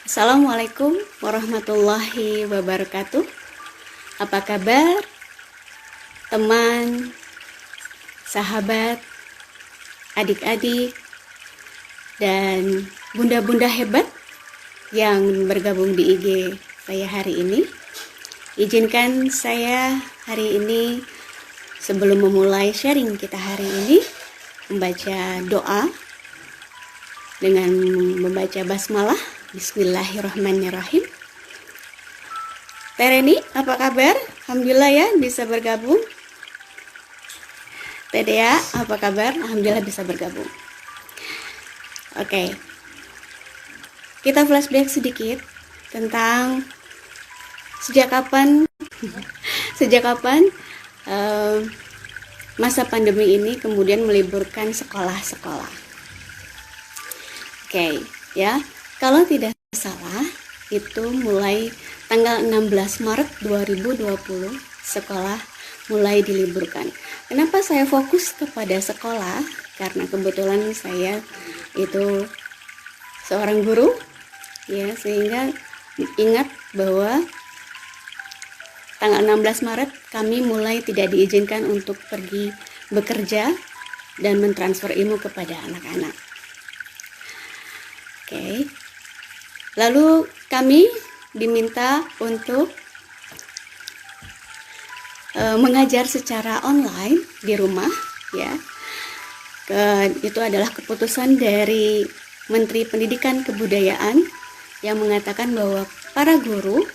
Assalamualaikum warahmatullahi wabarakatuh. Apa kabar teman, sahabat, adik-adik, dan bunda-bunda hebat yang bergabung di IG saya hari ini? Izinkan saya hari ini, sebelum memulai sharing kita hari ini, membaca doa dengan membaca basmalah. Bismillahirrahmanirrahim. Tereni, apa kabar? Alhamdulillah ya bisa bergabung. Tedea, apa kabar? Alhamdulillah bisa bergabung. Oke. Kita flashback sedikit tentang sejak kapan masa pandemi ini kemudian meliburkan sekolah-sekolah. Oke, ya. Kalau tidak salah, itu mulai tanggal 16 Maret 2020 sekolah mulai diliburkan. Kenapa saya fokus kepada sekolah? Karena kebetulan saya itu seorang guru, ya, sehingga ingat bahwa tanggal 16 Maret kami mulai tidak diizinkan untuk pergi bekerja dan mentransfer ilmu kepada anak-anak. Oke. Lalu kami diminta untuk mengajar secara online di rumah, ya. Itu adalah keputusan dari Menteri Pendidikan Kebudayaan yang mengatakan bahwa para guru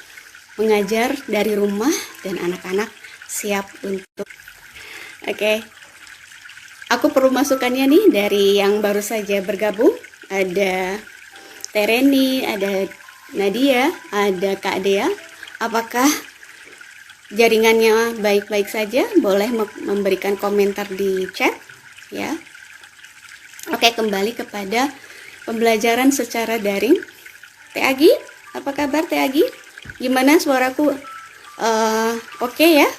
mengajar dari rumah dan anak-anak siap untuk. Oke. Aku perlu masukannya nih dari yang baru saja bergabung. Ada Tereni, ada Nadia, ada Kak Dea. Apakah jaringannya baik-baik saja? Boleh memberikan komentar di chat, ya. Oke, kembali kepada pembelajaran secara daring. Teh Agi, apa kabar Teh Agi? Gimana suaraku? Oke ya,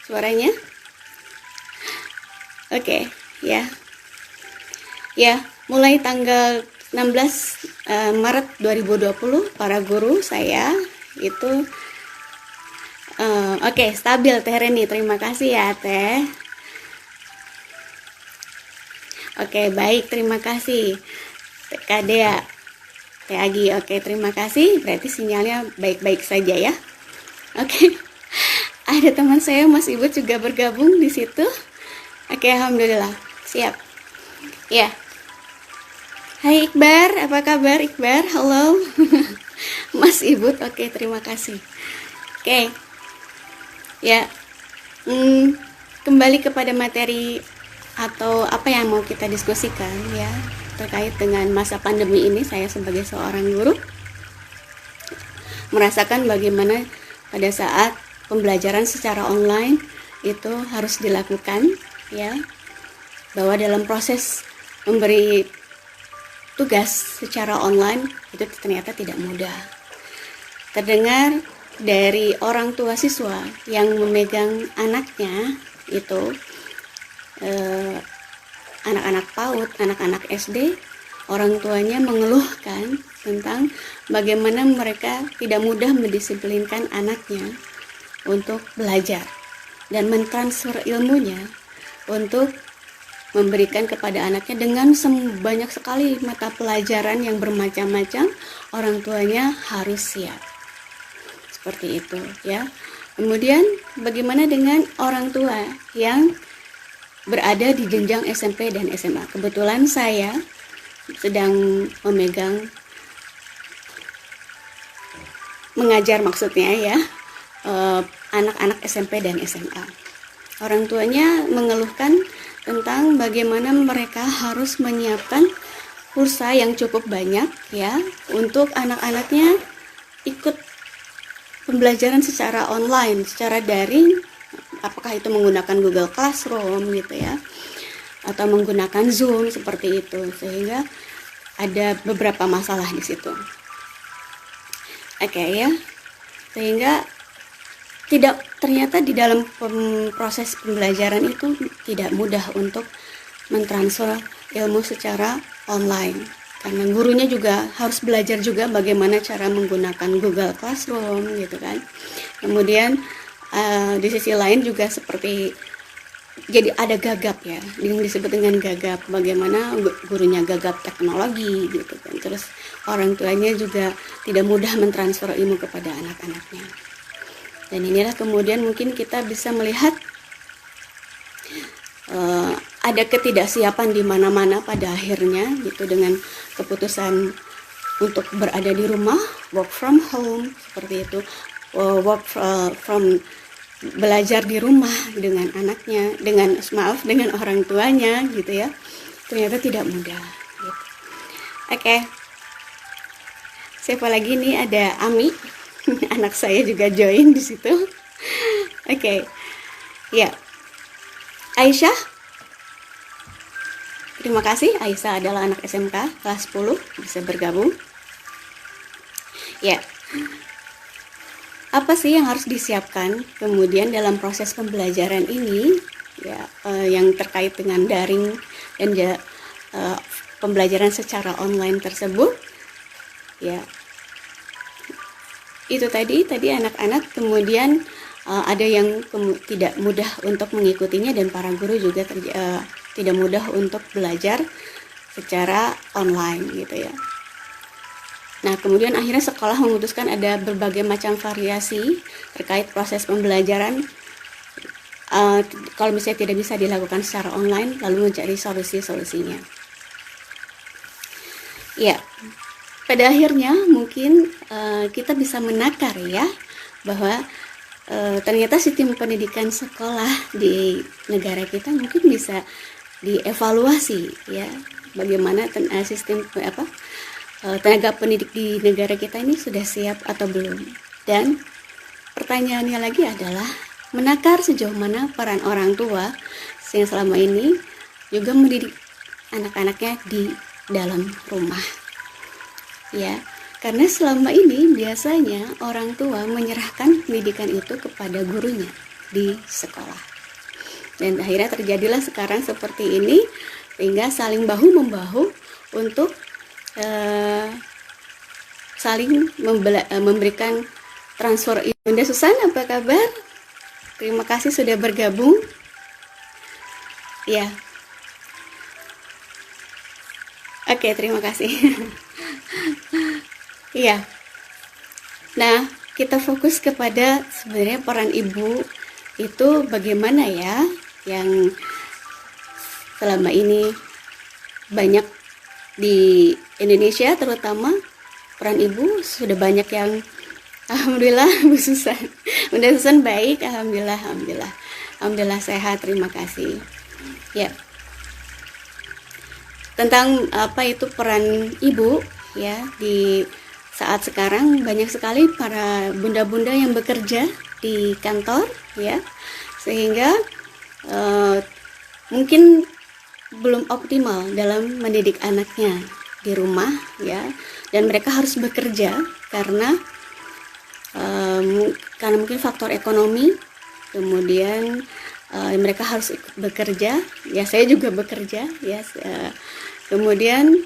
suaranya? Oke, ya. Ya, mulai tanggal 16 Maret 2020 para guru saya itu stabil. Teh Reni, terima kasih ya Teh. Oke, baik, terima kasih Kak Dea, Teh Agi. Oke, terima kasih, berarti sinyalnya baik-baik saja ya. Oke. Ada teman saya Mas Ibu juga bergabung di situ. Oke, alhamdulillah, siap ya. Hai Iqbar, apa kabar Iqbar? Halo. Mas Ibut, oke, terima kasih. Oke. Ya. Kembali kepada materi atau apa yang mau kita diskusikan ya, terkait dengan masa pandemi ini. Saya sebagai seorang guru merasakan bagaimana pada saat pembelajaran secara online itu harus dilakukan, ya. Bahwa dalam proses memberi tugas secara online itu ternyata tidak mudah. Terdengar dari orang tua siswa yang memegang anaknya itu anak-anak PAUD, anak-anak SD, orang tuanya mengeluhkan tentang bagaimana mereka tidak mudah mendisiplinkan anaknya untuk belajar dan mentransfer ilmunya untuk memberikan kepada anaknya dengan banyak sekali mata pelajaran yang bermacam-macam. Orang tuanya harus siap seperti itu, ya. Kemudian bagaimana dengan orang tua yang berada di jenjang SMP dan SMA? Kebetulan saya sedang mengajar maksudnya ya, anak-anak SMP dan SMA. Orang tuanya mengeluhkan tentang bagaimana mereka harus menyiapkan pulsa yang cukup banyak ya untuk anak-anaknya ikut pembelajaran secara online, secara daring, apakah itu menggunakan Google Classroom gitu ya, atau menggunakan Zoom seperti itu, sehingga ada beberapa masalah di situ. Oke ya, sehingga ternyata di dalam proses pembelajaran itu tidak mudah untuk mentransfer ilmu secara online. karena gurunya juga harus belajar juga bagaimana cara menggunakan Google Classroom gitu kan. Kemudian di sisi lain juga seperti jadi ada gagap ya, yang disebut dengan gagap, bagaimana gurunya gagap teknologi gitu kan. Terus orang tuanya juga tidak mudah mentransfer ilmu kepada anak-anaknya. Dan inilah kemudian mungkin kita bisa melihat ada ketidaksiapan di mana-mana pada akhirnya gitu, dengan keputusan untuk berada di rumah, work from home seperti itu, from belajar di rumah dengan anaknya, dengan orang tuanya gitu ya, ternyata tidak mudah gitu. Oke. Siapa lagi nih? Ada Ami. Anak saya juga join di situ. Oke. Ya. Aisyah. Terima kasih. Aisyah adalah anak SMK kelas 10, bisa bergabung. Ya. Apa sih yang harus disiapkan kemudian dalam proses pembelajaran ini ya, yang terkait dengan daring dan pembelajaran secara online tersebut ya. Itu tadi anak-anak kemudian ada yang tidak mudah untuk mengikutinya, dan para guru juga tidak mudah untuk belajar secara online gitu ya. Nah, kemudian akhirnya sekolah memutuskan ada berbagai macam variasi terkait proses pembelajaran. Kalau misalnya tidak bisa dilakukan secara online, lalu mencari solusi-solusinya. Ya, pada akhirnya mungkin kita bisa menakar ya, bahwa ternyata sistem pendidikan sekolah di negara kita mungkin bisa dievaluasi ya, bagaimana sistem tenaga pendidik di negara kita ini sudah siap atau belum. Dan pertanyaannya lagi adalah menakar sejauh mana peran orang tua yang selama ini juga mendidik anak-anaknya di dalam rumah ya, karena selama ini biasanya orang tua menyerahkan pendidikan itu kepada gurunya di sekolah, dan akhirnya terjadilah sekarang seperti ini, sehingga saling bahu membahu untuk saling memberikan transfer ilmu. Bunda Susan, apa kabar? Terima kasih sudah bergabung. Ya. Oke, terima kasih. Iya. Nah, kita fokus kepada sebenarnya peran ibu itu bagaimana ya, yang selama ini banyak di Indonesia terutama, peran ibu sudah banyak yang alhamdulillah. Bu Susan, Bunda Susan baik, alhamdulillah sehat, terima kasih ya. Tentang apa itu peran ibu ya, di saat sekarang banyak sekali para bunda-bunda yang bekerja di kantor ya, sehingga mungkin belum optimal dalam mendidik anaknya di rumah ya, dan mereka harus bekerja karena mungkin faktor ekonomi, kemudian mereka harus ikut bekerja ya, saya juga bekerja ya, kemudian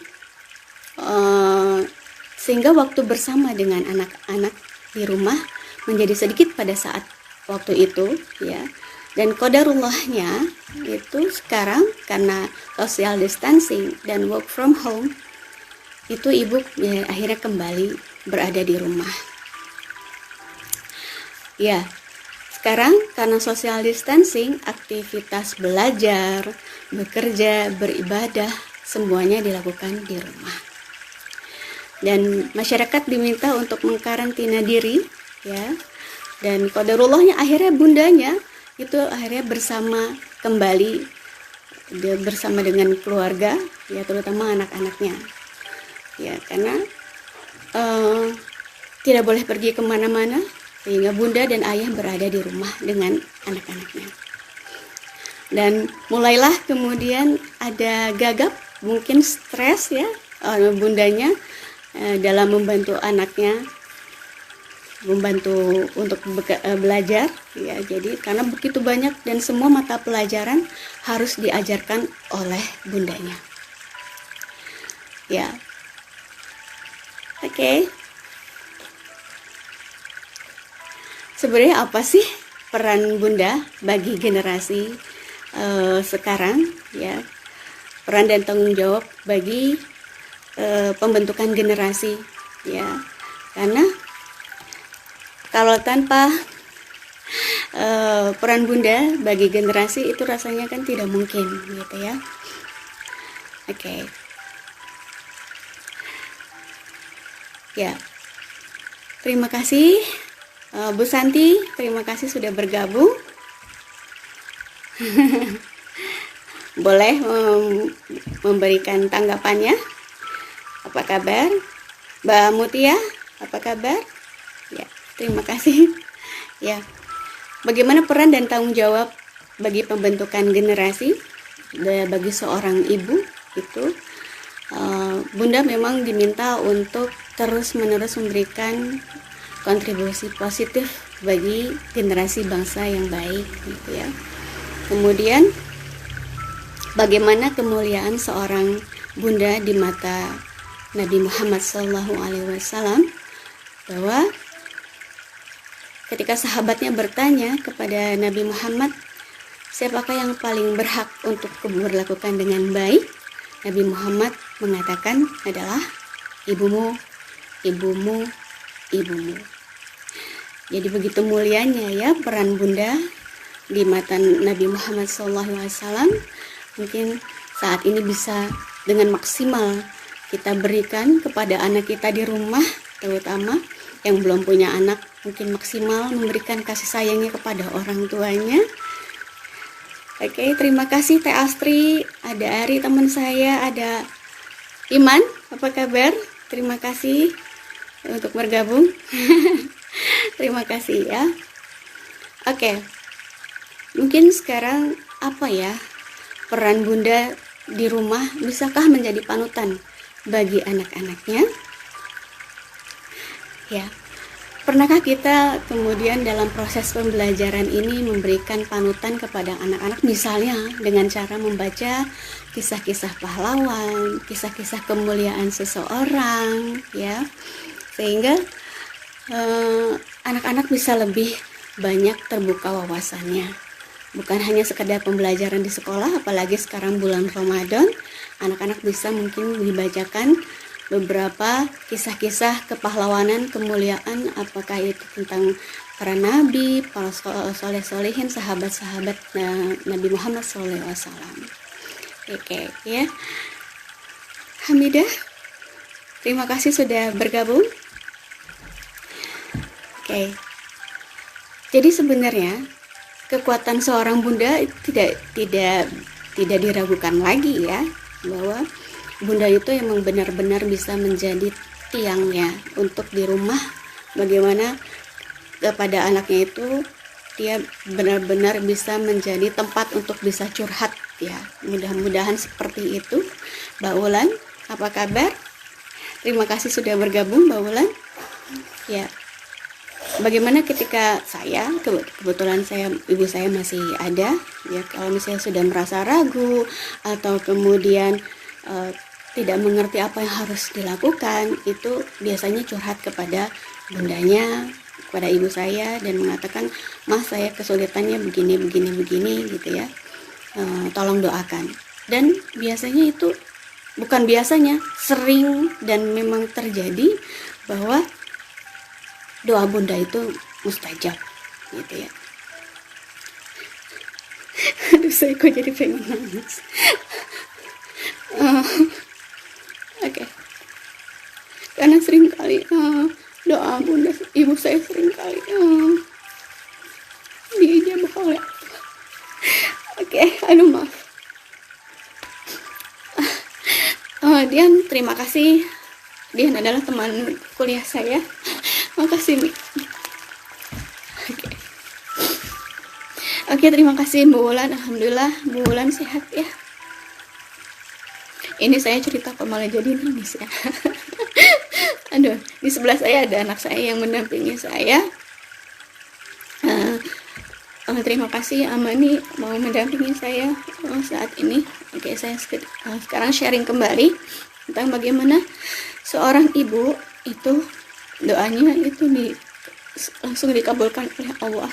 sehingga waktu bersama dengan anak-anak di rumah menjadi sedikit pada saat waktu itu ya. Dan qadarullahnya itu sekarang karena social distancing dan work from home, itu ibu ya, akhirnya kembali berada di rumah. Ya, sekarang karena social distancing, aktivitas belajar, bekerja, beribadah, semuanya dilakukan di rumah. Dan masyarakat diminta untuk mengkarantina diri ya. Dan qadarullahnya akhirnya bundanya itu akhirnya kembali bersama dengan keluarga ya, terutama anak-anaknya ya, karena tidak boleh pergi kemana-mana, sehingga bunda dan ayah berada di rumah dengan anak-anaknya. Dan mulailah kemudian ada gagap, mungkin stres ya, bundanya dalam membantu anaknya, membantu untuk belajar ya. Jadi karena begitu banyak dan semua mata pelajaran harus diajarkan oleh bundanya ya. Oke. Sebenarnya apa sih peran bunda bagi generasi sekarang, ya? Peran dan tanggung jawab bagi pembentukan generasi, ya. Karena kalau tanpa peran bunda bagi generasi itu rasanya kan tidak mungkin, gitu ya. Oke. Ya. Terima kasih Bu Santi, terima kasih sudah bergabung. Boleh memberikan tanggapannya. Apa kabar? Mbak Mutia, apa kabar? Ya, terima kasih. Ya. Bagaimana peran dan tanggung jawab bagi pembentukan generasi bagi seorang ibu itu? Bunda memang diminta untuk terus-menerus memberikan kontribusi positif bagi generasi bangsa yang baik, gitu ya. Kemudian bagaimana kemuliaan seorang bunda di mata Nabi Muhammad SAW, bahwa ketika sahabatnya bertanya kepada Nabi Muhammad, siapakah yang paling berhak untuk diperlakukan dengan baik? Nabi Muhammad mengatakan adalah ibumu, ibumu, ibumu. Jadi begitu mulianya ya peran bunda di mata Nabi Muhammad SAW. Mungkin saat ini bisa dengan maksimal kita berikan kepada anak kita di rumah, terutama yang belum punya anak, mungkin maksimal memberikan kasih sayangnya kepada orang tuanya. Oke, terima kasih Teh Astri, ada Ari teman saya, ada Iman, apa kabar? Terima kasih untuk bergabung. Terima kasih ya. Oke, mungkin sekarang apa ya peran bunda di rumah, bisakah menjadi panutan bagi anak-anaknya? Ya, pernahkah kita kemudian dalam proses pembelajaran ini memberikan panutan kepada anak-anak, misalnya dengan cara membaca kisah-kisah pahlawan, kisah-kisah kemuliaan seseorang, ya, sehingga anak-anak bisa lebih banyak terbuka wawasannya. Bukan hanya sekedar pembelajaran di sekolah, apalagi sekarang bulan Ramadan, anak-anak bisa mungkin dibacakan beberapa kisah-kisah kepahlawanan, kemuliaan, apakah itu tentang para nabi, para soleh-solehin, sahabat-sahabat Nabi Muhammad SAW. Oke, ya. Hamidah, terima kasih sudah bergabung. Oke. Jadi sebenarnya kekuatan seorang bunda tidak diragukan lagi ya, bahwa bunda itu emang benar-benar bisa menjadi tiangnya untuk di rumah, bagaimana kepada anaknya itu dia benar-benar bisa menjadi tempat untuk bisa curhat ya. Mudah-mudahan seperti itu. Mbak Ulan, apa kabar? Terima kasih sudah bergabung Mbak Ulan. Ya. Bagaimana ketika saya, kebetulan ibu saya masih ada ya, kalau misalnya sudah merasa ragu atau kemudian tidak mengerti apa yang harus dilakukan, itu biasanya curhat kepada bundanya, kepada ibu saya, dan mengatakan, "Mas, saya kesulitannya begini gitu ya, tolong doakan." Dan biasanya itu, bukan biasanya, sering dan memang terjadi bahwa doa bunda itu mustajab gitu ya. Aduh, saya kok jadi pengen nangis. Oke. Karena sering kali doa bunda ibu saya sering kali diijabah oleh Allah. Oke, aduh maaf. Dian, terima kasih. Dian adalah teman kuliah saya. Makasih Mi. Oke, terima kasih Bu Wulan. Alhamdulillah Bu Wulan sehat ya. Ini saya cerita kok malah jadi nangis ya. Aduh, di sebelah saya ada anak saya yang mendampingi saya. Terima kasih Amani mau mendampingi saya saat ini. Oke, saya sekarang sharing kembali tentang bagaimana seorang ibu itu doanya itu langsung dikabulkan oleh Allah.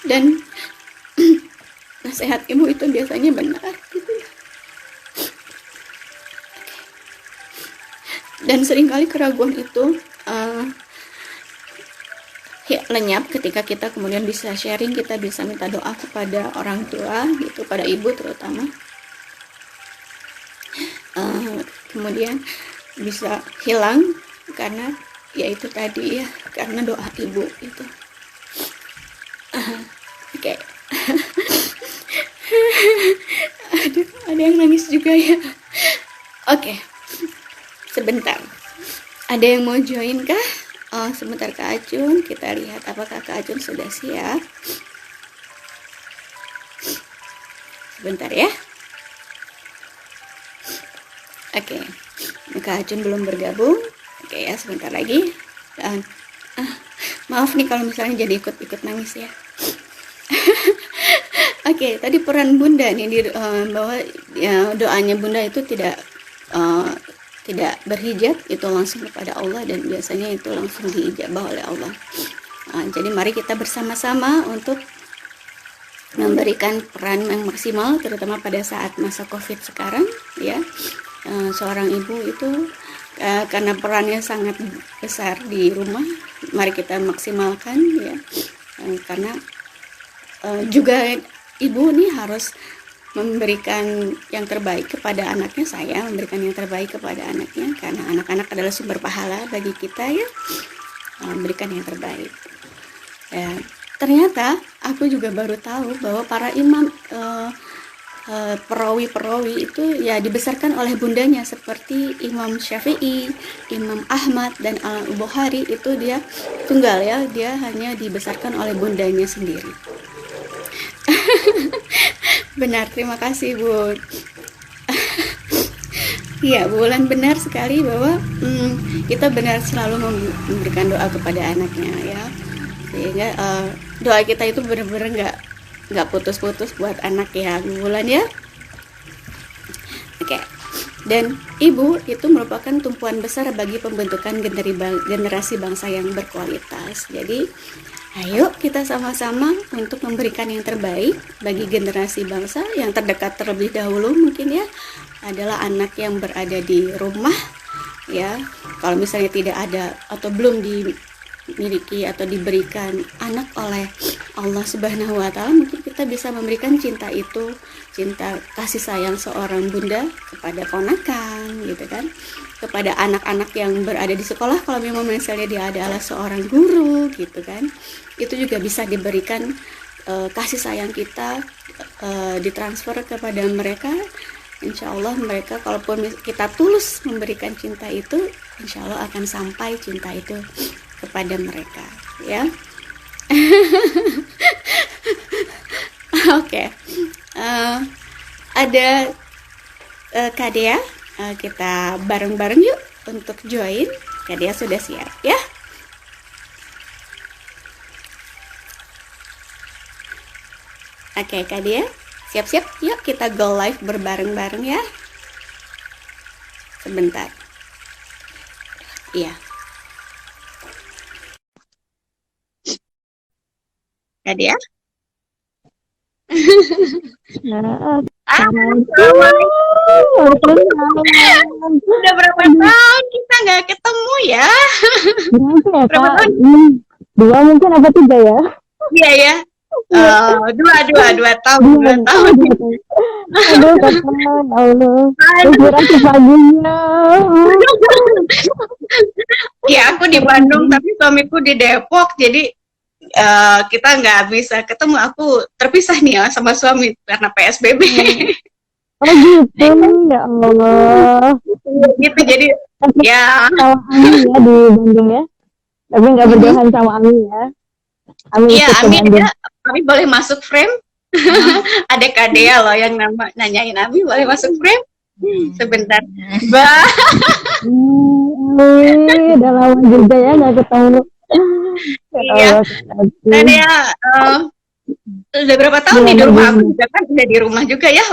Dan nasihat ibu itu biasanya benar gitu ya. Dan seringkali keraguan itu lenyap ketika kita kemudian bisa sharing, kita bisa minta doa kepada orang tua gitu, pada ibu terutama. Kemudian bisa hilang karena yaitu tadi ya, karena doa ibu itu. Oke. Aduh, ada yang nangis juga ya. Oke. Sebentar. Ada yang mau join kah? Oh, sebentar Kak Acun, kita lihat apakah Kak Acun sudah siap. Sebentar ya. Oke. Kak Acun belum bergabung. Oke ya, sebentar lagi. Dan maaf nih kalau misalnya jadi ikut nangis ya. Oke, tadi peran Bunda nih bahwa ya, doanya Bunda itu tidak berhijab, itu langsung kepada Allah dan biasanya itu langsung diijabah oleh Allah. Jadi mari kita bersama-sama untuk memberikan peran yang maksimal, terutama pada saat masa COVID sekarang ya. Seorang ibu itu karena perannya sangat besar di rumah, mari kita maksimalkan ya. Karena juga ibu nih harus memberikan yang terbaik kepada anaknya, saya memberikan yang terbaik kepada anaknya, karena anak-anak adalah sumber pahala bagi kita ya, memberikan yang terbaik. Dan ternyata aku juga baru tahu bahwa para imam perawi-perawi itu ya dibesarkan oleh bundanya, seperti Imam Syafi'i, Imam Ahmad, dan Al-Bukhari itu dia tunggal ya, dia hanya dibesarkan oleh bundanya sendiri. Benar, terima kasih Bu. Iya, Bu Wulan benar sekali bahwa kita benar selalu memberikan doa kepada anaknya ya, sehingga doa kita itu benar-benar nggak putus-putus buat anak ya Bu Wulan ya. Oke. Dan ibu itu merupakan tumpuan besar bagi pembentukan generasi bangsa yang berkualitas. Jadi ayo kita sama-sama untuk memberikan yang terbaik bagi generasi bangsa. Yang terdekat terlebih dahulu mungkin ya adalah anak yang berada di rumah ya. Kalau misalnya tidak ada atau belum dimiliki atau diberikan anak oleh Allah Subhanahu wa Ta'ala, mungkin kita bisa memberikan cinta itu, cinta kasih sayang seorang bunda kepada ponakan gitu kan, kepada anak-anak yang berada di sekolah. Kalau memang misalnya dia adalah seorang guru gitu kan, itu juga bisa diberikan kasih sayang kita, ditransfer kepada mereka. Insya Allah mereka, kalaupun kita tulus memberikan cinta itu, insya Allah akan sampai cinta itu kepada mereka ya. Oke. Ada Kak Dea, kita bareng-bareng yuk untuk join. Kak Dea sudah siap ya? Oke Kak Dea, siap-siap yuk kita go live berbareng-bareng ya. Sebentar. Iya. Kak Dea? Udah berapa tahun kita nggak ketemu ya? Berapa tahun? 2 mungkin apa 3 ya? Iya ya. Dua tahun. Aduh, kapan Allah. Inspirasi paginya. Ya aku di Bandung tapi suamiku di Depok, jadi kita nggak bisa ketemu. Aku terpisah nih ya sama suami karena PSBB. Oh gitu, ya Allah. Gitu jadi ya. Sama Ami ya di Bandung ya. Tapi nggak berjauhan sama Ami ya. Ami iya, Ami boleh masuk frame. Ada Kak Dea loh yang nanyain Ami boleh masuk frame. Sebentar. Udah lama juga ya nggak ketemu. Iya. Kak Dea udah berapa tahun di rumah? Aku juga kan udah di rumah juga ya.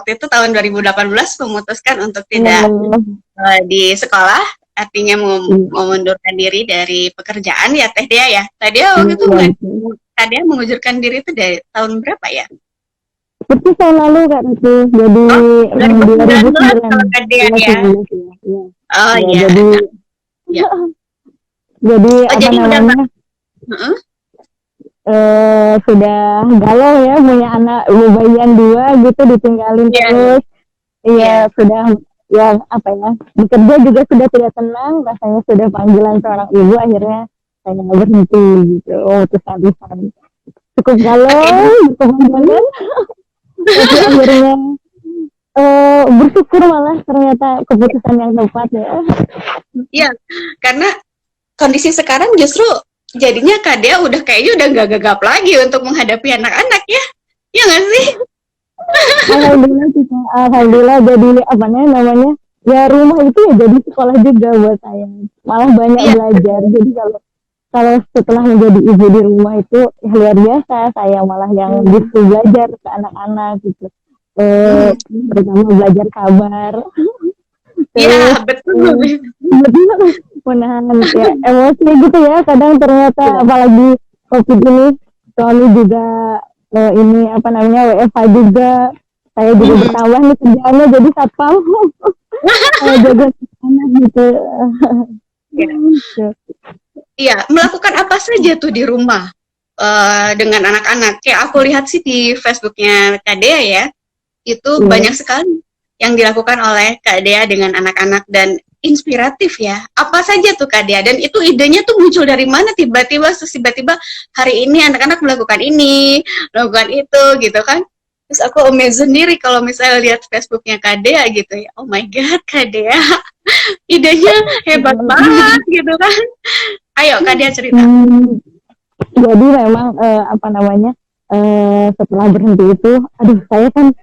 Waktu itu tahun 2018 memutuskan untuk tidak di sekolah. artinya Iya. mengundurkan diri dari pekerjaan ya Teh Dea ya. Teh Dea waktu itu Iya, nggak, betul. Teh Dea mengundurkan diri itu dari tahun berapa ya? Itu tahun lalu Kak itu, jadi Oh, 2019 2009. kalau Teh Dea Iya, ya. 19 ya. Iya. Oh Ya, iya. jadi Ya. jadi Oh apa jadi udah namanya? Heeh. Sudah galau ya punya anak bayian 2 gitu ditinggalin Iya, terus. iya. Iya, sudah ya apa ya? Bekerja juga sudah tidak tenang, rasanya sudah panggilan seorang ibu akhirnya saya berhenti gitu. Oh, terus habisan. Cukup Oke. galau, cukup banget, tapi akhirnya bersyukur malah ternyata keputusan yang tepat ya. Iya, karena kondisi sekarang justru jadinya Kak Dea udah kayaknya udah nggak gagap lagi untuk menghadapi anak-anak ya. Iya nggak sih? Alhamdulillah sih Kak. Alhamdulillah jadi apa namanya ya rumah itu ya jadi sekolah juga buat saya. Malah banyak Iya. belajar. Jadi kalau kalau setelah menjadi ibu di rumah itu ya luar biasa. Saya malah yang justru belajar ke anak-anak gitu. Hmm. Pertama belajar sabar. Terus Iya, betul. betul menahan ya emosi gitu ya. Kadang ternyata Iya. apalagi COVID ini suami juga ini apa namanya WFH juga. Saya juga Hmm. bertambah nih kerjaannya jadi satpam jaga anak gitu. Iya. Gitu. Iya, melakukan apa saja tuh di rumah dengan anak-anak. Kayak aku lihat sih di Facebooknya Kak Dea ya, itu Iya. banyak sekali yang dilakukan oleh Kak Dea dengan anak-anak dan inspiratif ya. Apa saja tuh Kak Dea? Dan itu idenya tuh muncul dari mana tiba-tiba, terus tiba-tiba hari ini anak-anak melakukan ini, melakukan itu gitu kan. Terus aku amazed sendiri kalau misalnya lihat Facebooknya Kak Dea gitu ya. Oh my God, Kak Dea, idenya hebat banget gitu kan. Ayo Kak Dea cerita. Jadi memang apa namanya setelah berhenti itu, aduh saya kan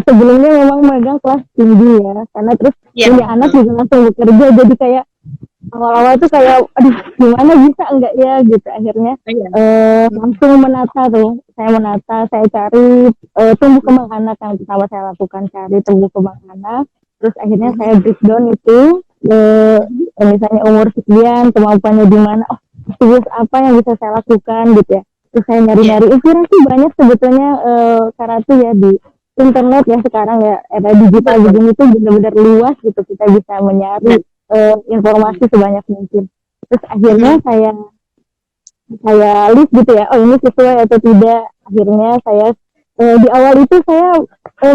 sebelumnya memang megang kelas tinggi ya, karena terus Ya. punya anak juga langsung bekerja, jadi kayak awal-awal tuh kayak, aduh gimana bisa enggak ya gitu, akhirnya langsung menata tuh, saya cari tumbuh kembang anak yang pertama saya lakukan, cari tumbuh kembang anak, terus akhirnya saya breakdown itu, misalnya umur sekian, kemampuannya di mana, oh tugas apa yang bisa saya lakukan gitu ya. Terus saya nyari-nyari inspirasi banyak sebetulnya karate ya di internet ya sekarang ya era digital begini tuh benar-benar luas gitu kita bisa mencari informasi sebanyak mungkin. Terus akhirnya saya list gitu ya, oh ini sesuai atau tidak. Akhirnya saya di awal itu saya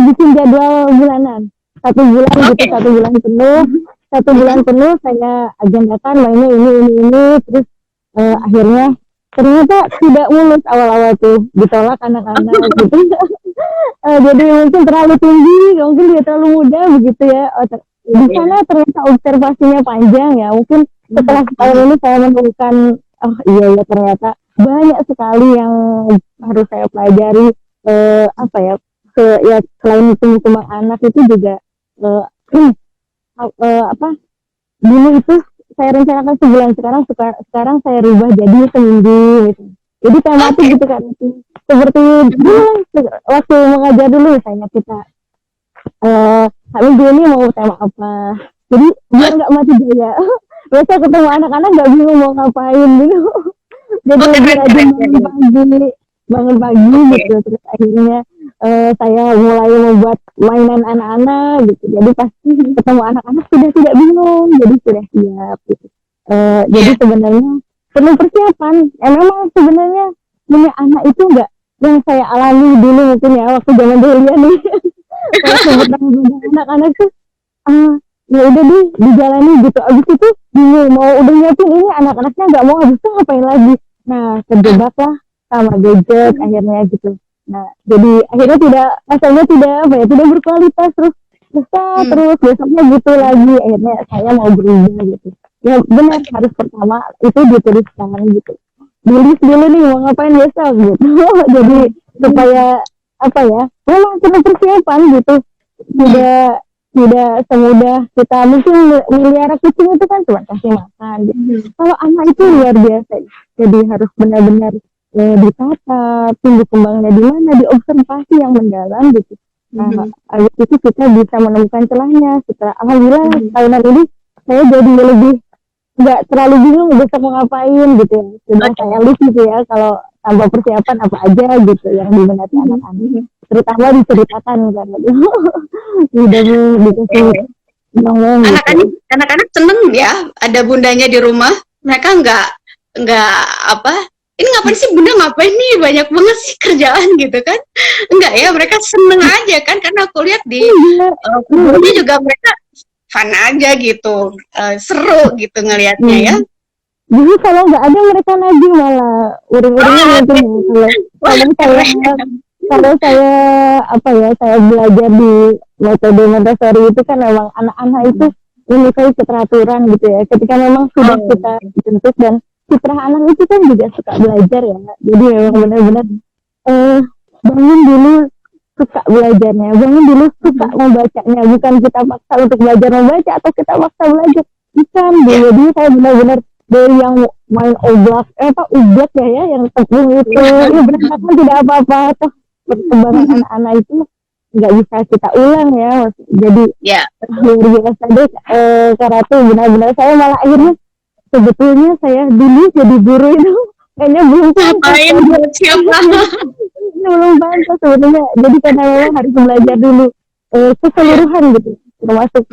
bikin jadwal bulanan. 1 bulan gitu, 1 bulan penuh saya agendakan mainnya ini terus akhirnya ternyata tidak mulus awal-awal tuh ditolak anak-anak gitu. Jadi mungkin terlalu tinggi, mungkin dia terlalu muda begitu ya. Di sana ternyata observasinya panjang ya. Mungkin setelah tahun ini saya menemukan, oh iya ya ternyata banyak sekali yang harus saya pelajari. Apa ya, ya selain tumbuh kembang anak itu juga apa dulu itu saya rencanakan sebulan, sekarang saya rubah jadi seminggu gitu. Jadi tematik gitu kan, seperti waktu mengajar dulu misalnya kita minggu ini mau tema apa, jadi biar nggak mati gaya. Biasa ketemu anak-anak nggak bingung mau ngapain gitu, jadi lebih rajin bangun pagi gitu. Terus akhirnya saya mulai membuat mainan anak-anak gitu, jadi pasti ketemu anak-anak sudah tidak bingung, jadi sudah siap gitu. Jadi sebenarnya perlu persiapan. Memang sebenarnya punya anak itu enggak yang saya alami dulu mungkin ya waktu zaman dulu nih. Waktu bertemu anak-anak tuh ya udah deh dijalani gitu. Abis itu bingung mau udah nyiapin ini anak-anaknya nggak mau, habis itu ngapain lagi. Nah terjebak lah sama gadget akhirnya gitu. Nah jadi akhirnya tidak berkualitas, terus terus besoknya gitu lagi, akhirnya saya mau berubah gitu. Ya benar, harus pertama itu dituliskan gitu, tulis dulu nih mau ngapain besok gitu. Jadi supaya apa ya, memang perlu persiapan gitu, tidak semudah kita mungkin melihara kucing itu kan cuma kasih makan gitu. Kalau anak itu luar biasa, jadi harus benar-benar ditata tumbuh kembangnya di mana, diobservasi yang mendalam gitu. Nah, habis itu kita bisa menemukan celahnya. Setelah alhamdulillah tahunan ini saya jadi lebih nggak terlalu bingung besok mau ngapain gitu ya. Sudah saya list gitu ya kalau tanpa persiapan apa aja gitu yang diminati anak-anak. Terutama diceritakan kan gitu. Udah dikasih ngomong gitu. Anak-anak seneng ya ada bundanya di rumah. Mereka nggak apa, ini ngapain sih bunda, ngapain nih banyak banget sih kerjaan gitu kan? Enggak ya, mereka seneng aja kan, karena aku lihat di videonya juga mereka fun aja gitu, seru gitu ngelihatnya ya. Jadi kalau nggak ada mereka nagih malah uring-uringnya mungkin kalau saya apa ya, saya belajar di metode Montessori itu kan memang anak-anak itu menyukai keteraturan gitu ya. Ketika memang sudah kita bentuk dan fitrah anak itu kan juga suka belajar ya. Jadi memang benar-benar bangun dulu suka belajarnya, bangun dulu suka membacanya. Bukan kita paksa untuk belajar membaca atau kita paksa belajar. Bukan, jadi saya benar-benar dari yang main oblak, ublak ya, yang tepung itu, berantakan tidak apa-apa. Toh perkembangan anak-anak itu nggak bisa kita ulang ya, jadi luar biasa deh. Karate benar-benar saya malah akhirnya sebetulnya saya dulu jadi guru itu kayaknya belum belum pantas sebetulnya, jadi karena memang harus belajar dulu keseluruhan gitu, termasuk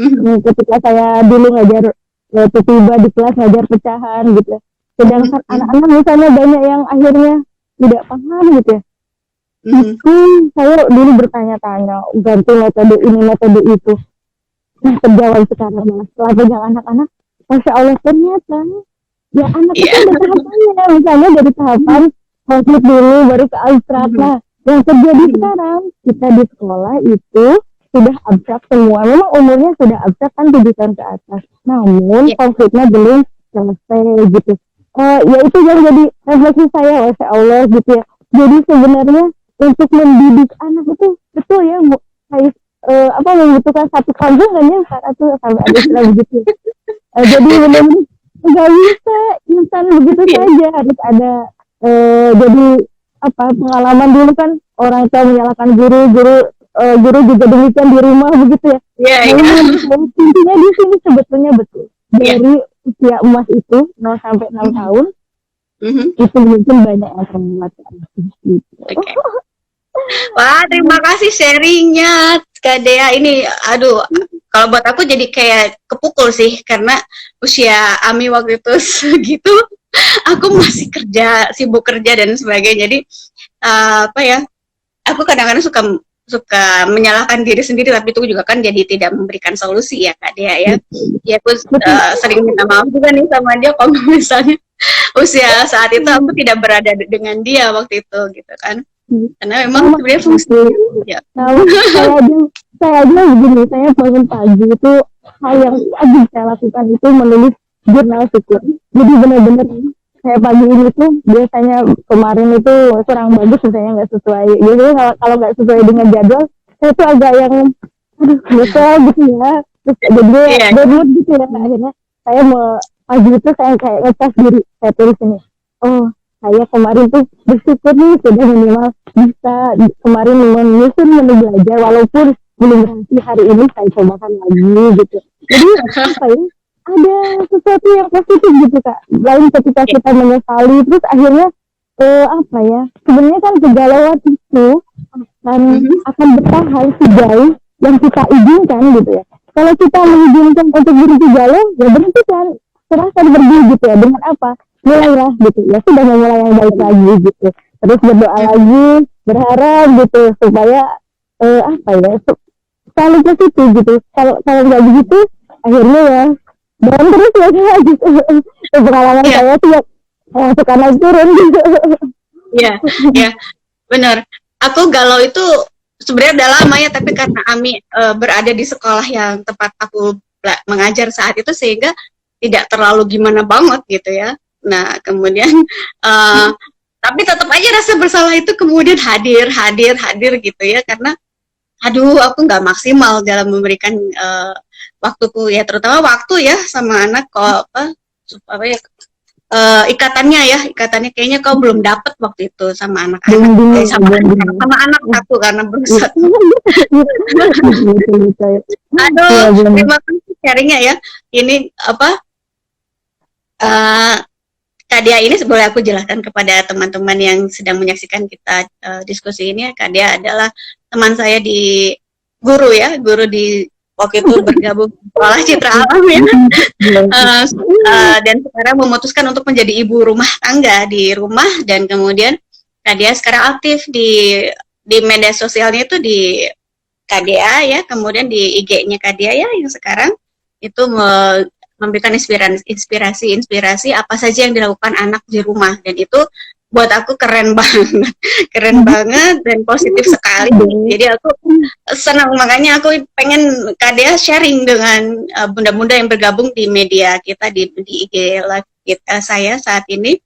ketika saya dulu ngajar tiba-tiba di kelas ngajar pecahan gitu, sedangkan anak-anak misalnya banyak yang akhirnya tidak paham gitu ya. Saya dulu bertanya-tanya ganti metode ini metode itu, nah terjawab sekarang mas setelah pegang anak-anak, masya Allah ternyata ya anak itu ada tahapannya, misalnya dari tahapan konflik dulu baru ke abstrak. Nah yang terjadi sekarang kita di sekolah itu sudah abstrak semua, memang umurnya sudah abstrak kan 7 tahun ke atas, namun konfliknya belum selesai gitu. Ya itu yang jadi refleksi saya, masya Allah gitu ya. Jadi sebenarnya untuk mendidik anak itu betul ya, membutuhkan satu kampung kan ya, atau sampai ada istilah begitu. Jadi benar-benar nggak bisa instan begitu saja, harus ada jadi pengalaman dulu kan, orang tua menyalahkan guru juga demikian di rumah begitu ya. Intinya di sini sebetulnya betul dari usia emas itu 0 sampai 6 tahun itu mungkin banyak yang terbuat gitu. Wah, terima kasih sharingnya Kak Dea. Ini aduh, kalau buat aku jadi kayak kepukul sih, karena usia Ami waktu itu segitu aku masih sibuk kerja dan sebagainya. Jadi aku kadang-kadang suka menyalahkan diri sendiri, tapi itu juga kan jadi tidak memberikan solusi ya Kak Dea ya. Ya aku sering minta maaf juga nih sama dia kalau misalnya usia saat itu aku tidak berada dengan dia waktu itu gitu kan. Karena memang sebenarnya fungsi ya. Saya aja begini, saya bangun pagi itu hal yang wajib saya lakukan itu menulis jurnal syukur. Jadi benar-benar saya pagi ini tuh biasanya kemarin itu kurang bagus, misalnya nggak sesuai. Biasanya kalau nggak sesuai dengan jadwal, saya tuh agak yang nyesel gitu ya. Terus jadi deadlock gitu ya. Akhirnya saya pagi itu saya kayak ngecas diri, saya tulis ini. Oh, saya kemarin tuh bersyukur nih sudah minimal bisa kemarin menyusun menu belajar, walaupun belum berhasil hari ini saya cobakan lagi gitu. Jadi ada sesuatu yang positif gitu Kak. Lain ketika kita menyesali terus akhirnya sebenarnya kan kegalauan itu akan bertahan sejauh yang kita izinkan gitu ya. Kalau kita mengizinkan untuk berhenti galau, ya berhenti kan, serahkan pergi gitu ya. Dengan apa? Mulailah gitu ya, sudah memulai yang baik lagi gitu. Terus berdoa lagi, berharap gitu supaya selalu positif gitu. Kalau nggak begitu, akhirnya ya dan terus ya gitu. Pengalaman saya sih suka naik turun gitu. Iya, benar. Aku galau itu sebenarnya udah lama ya, tapi karena Ami berada di sekolah yang tempat aku mengajar saat itu, sehingga tidak terlalu gimana banget gitu ya. Nah kemudian tapi tetap aja rasa bersalah itu kemudian hadir gitu ya, karena aduh aku nggak maksimal dalam memberikan waktuku ya, terutama waktu ya sama anak. Kok ikatannya kayaknya kau belum dapat waktu itu sama anak-anak, sama anak aku karena berusaha. Aduh, terima kasih sharingnya ya. Ini Eh, Kak Dia ini boleh aku jelaskan kepada teman-teman yang sedang menyaksikan kita diskusi ini. Kak Dia adalah teman saya di guru ya, guru di waktu itu bergabung di sekolah Citra Alam ya. Dan sekarang memutuskan untuk menjadi ibu rumah tangga di rumah, dan kemudian Kak Dia sekarang aktif di media sosialnya itu di KDA ya, kemudian di IG-nya KDA ya yang sekarang itu memberikan inspirasi apa saja yang dilakukan anak di rumah, dan itu buat aku keren banget, keren banget dan positif sekali. Jadi aku senang, makanya aku pengen KDA sharing dengan bunda-bunda yang bergabung di media kita di IG live kita saya saat ini.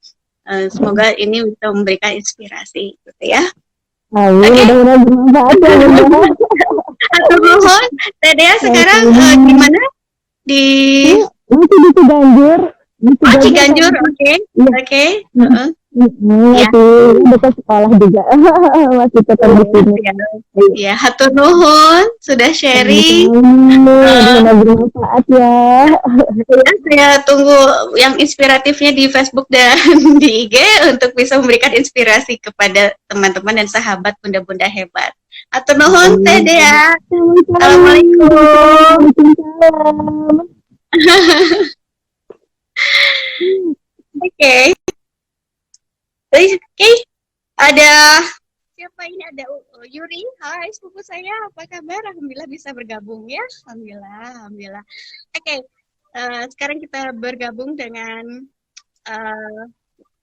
Semoga ini bisa memberikan inspirasi gitu ya. Oke. Mudah-mudahan bermanfaat ya Bunda. Atau mohon, Tedea sekarang gimana? Di Masih di Ciganjur. Ciganjur, oke. Oke. Masih dekat sekolah juga. Masih tetap di sini. Ya, hatur nuhun sudah sharing. Mudah-mudahan bermanfaat ya. Saya tunggu yang inspiratifnya di Facebook dan di IG untuk bisa memberikan inspirasi kepada teman-teman dan sahabat bunda-bunda hebat. Hatur nuhun Teh Dea. Assalamualaikum. Oke. Oke. Ada siapa ini? Ada Yuri. Hai sepupu saya, apa kabar? Alhamdulillah bisa bergabung ya. Alhamdulillah. Oke. Sekarang kita bergabung dengan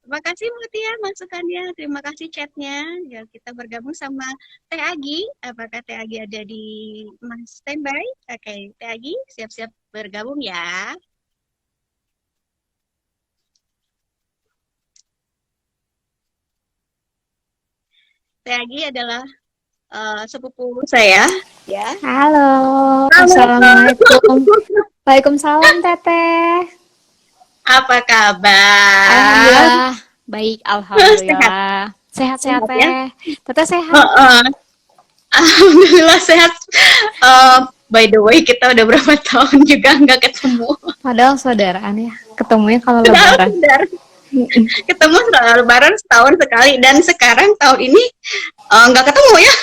terima kasih Mutia masukannya, terima kasih chatnya. Ya, kita bergabung sama Teh Agi. Apakah Teh Agi ada di standby? Oke, Teh Agi siap-siap bergabung ya. Teh Agi adalah sepupu saya. Ya. Halo, assalamualaikum. Waalaikumsalam Teteh. Apa kabar? Alhamdulillah baik, alhamdulillah. Sehat-sehat Teh. Ya? Teteh sehat. Alhamdulillah sehat. By the way, kita udah berapa tahun juga nggak ketemu. Padahal saudaraan ya. Ketemunya kalau lebaran. Ketemu lebaran setahun sekali, dan sekarang tahun ini nggak ketemu ya.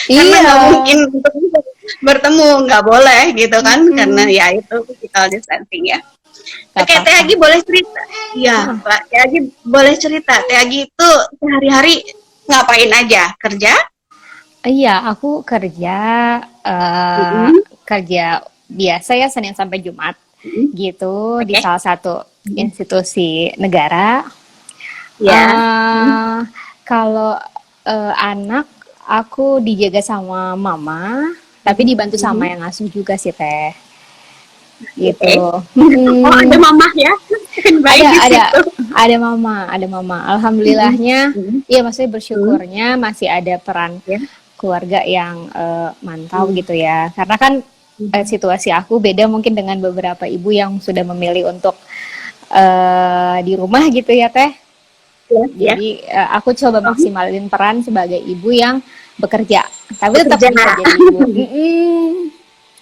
Karena nggak mungkin untuk bertemu, nggak boleh gitu kan, karena ya itu physical distancing ya. Oke, Teh Agi boleh cerita? Ya, Pak. Teh Agi boleh cerita. Teh Agi itu sehari-hari ngapain aja? Kerja? Iya, aku kerja kerja biasa ya, Senin sampai Jumat gitu di salah satu institusi negara. Ya. Kalau anak aku dijaga sama mama, tapi dibantu sama yang ngasuh juga sih Teh. Gitu. Oh, ada mama ya? Ada mama. Alhamdulillahnya, iya maksudnya bersyukurnya masih ada peran keluarga yang mantau gitu ya. Karena kan situasi aku beda mungkin dengan beberapa ibu yang sudah memilih untuk di rumah gitu ya Teh. Jadi aku coba maksimalin peran sebagai ibu yang bekerja, tapi tetap bisa jadi ibu.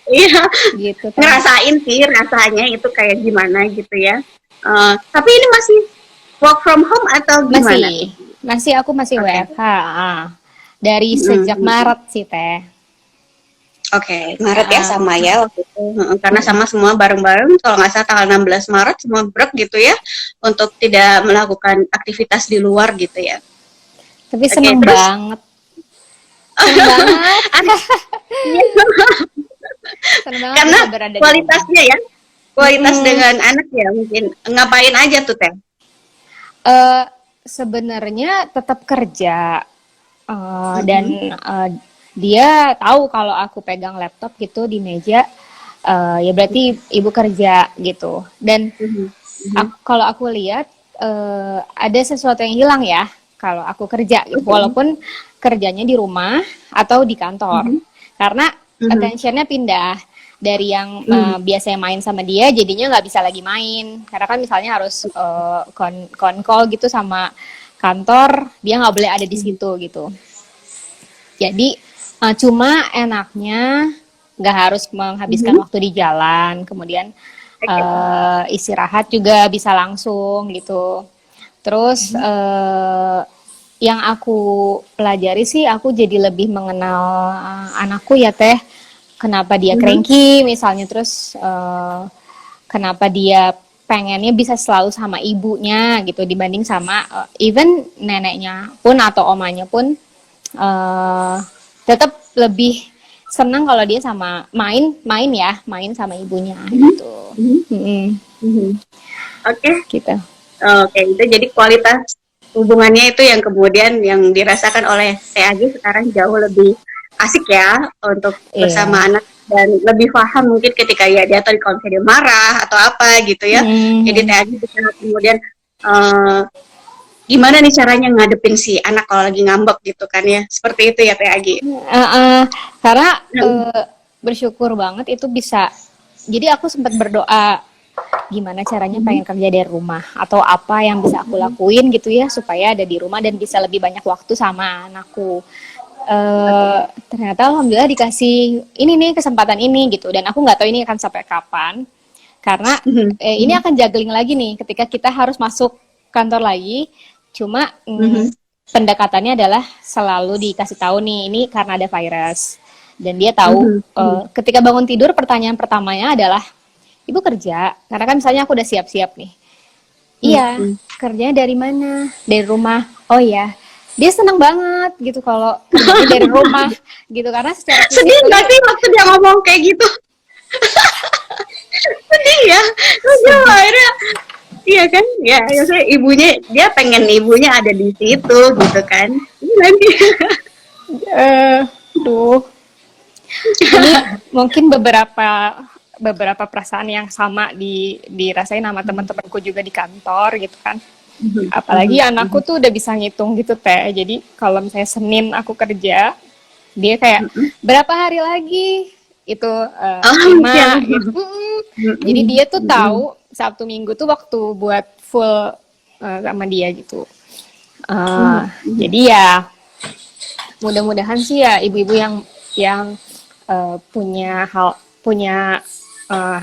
Iya, gitu. Ngerasain sih rasanya itu kayak gimana gitu ya. Tapi ini masih work from home atau gimana? Aku masih WFH. Dari sejak Maret sih Teh. Oke, Maret ya sama ya waktu itu. Karena sama semua bareng-bareng, kalau nggak salah tanggal 16 Maret semua break gitu ya, untuk tidak melakukan aktivitas di luar gitu ya. Tapi seneng banget. Karena kualitasnya ya, kualitas dengan anak ya, mungkin ngapain aja tuh Teh? Sebenarnya tetap kerja dan dia tahu kalau aku pegang laptop gitu di meja, ya berarti ibu kerja gitu. Dan kalau aku lihat ada sesuatu yang hilang ya kalau aku kerja gitu, walaupun kerjanya di rumah atau di kantor, karena attention-nya pindah dari yang biasanya main sama dia, jadinya nggak bisa lagi main, karena kan misalnya harus call gitu sama kantor, dia nggak boleh ada di situ gitu. Jadi cuma enaknya nggak harus menghabiskan waktu di jalan, kemudian Istirahat juga bisa langsung gitu. Terus yang aku pelajari sih, aku jadi lebih mengenal anakku ya Teh. Kenapa dia cranky misalnya, terus kenapa dia pengennya bisa selalu sama ibunya gitu dibanding sama even neneknya pun atau omanya pun tetap lebih senang kalau dia sama main sama ibunya gitu. Oke. Gitu. Oke, itu jadi kualitas hubungannya itu yang kemudian yang dirasakan oleh TAG sekarang jauh lebih asik ya untuk bersama anak, dan lebih paham mungkin ketika ya dia tadi kalau misalnya dia marah atau apa gitu ya. Jadi TAG bisa kemudian gimana nih caranya ngadepin si anak kalau lagi ngambek gitu kan ya. Seperti itu ya TAG. Karena bersyukur banget itu bisa. Jadi aku sempat berdoa gimana caranya pengen kerja dari rumah atau apa yang bisa aku lakuin gitu ya supaya ada di rumah dan bisa lebih banyak waktu sama anakku. Ternyata alhamdulillah dikasih ini nih kesempatan ini gitu, dan aku nggak tahu ini akan sampai kapan karena ini akan juggling lagi nih ketika kita harus masuk kantor lagi. Cuma pendekatannya adalah selalu dikasih tahu nih ini karena ada virus, dan dia tahu ketika bangun tidur pertanyaan pertamanya adalah ibu kerja, karena kan misalnya aku udah siap-siap nih. Iya, kerjanya dari mana? Dari rumah. Oh ya, dia senang banget gitu kalau kerjanya dari rumah gitu, karena secara fisik sedih nggak sih waktu dia ngomong kayak gitu? Sedih ya, akhirnya iya kan, ya saya ibunya, dia pengen ibunya ada di situ gitu kan. Nanti ini mungkin beberapa perasaan yang sama dirasain sama teman-temanku juga di kantor gitu kan. Apalagi anakku tuh udah bisa ngitung gitu Teh. Jadi kalau misalnya Senin aku kerja, dia kayak berapa hari lagi itu 5 gitu. Jadi dia tuh tahu Sabtu Minggu tuh waktu buat full sama dia gitu. Jadi ya mudah-mudahan sih ya ibu-ibu yang punya hal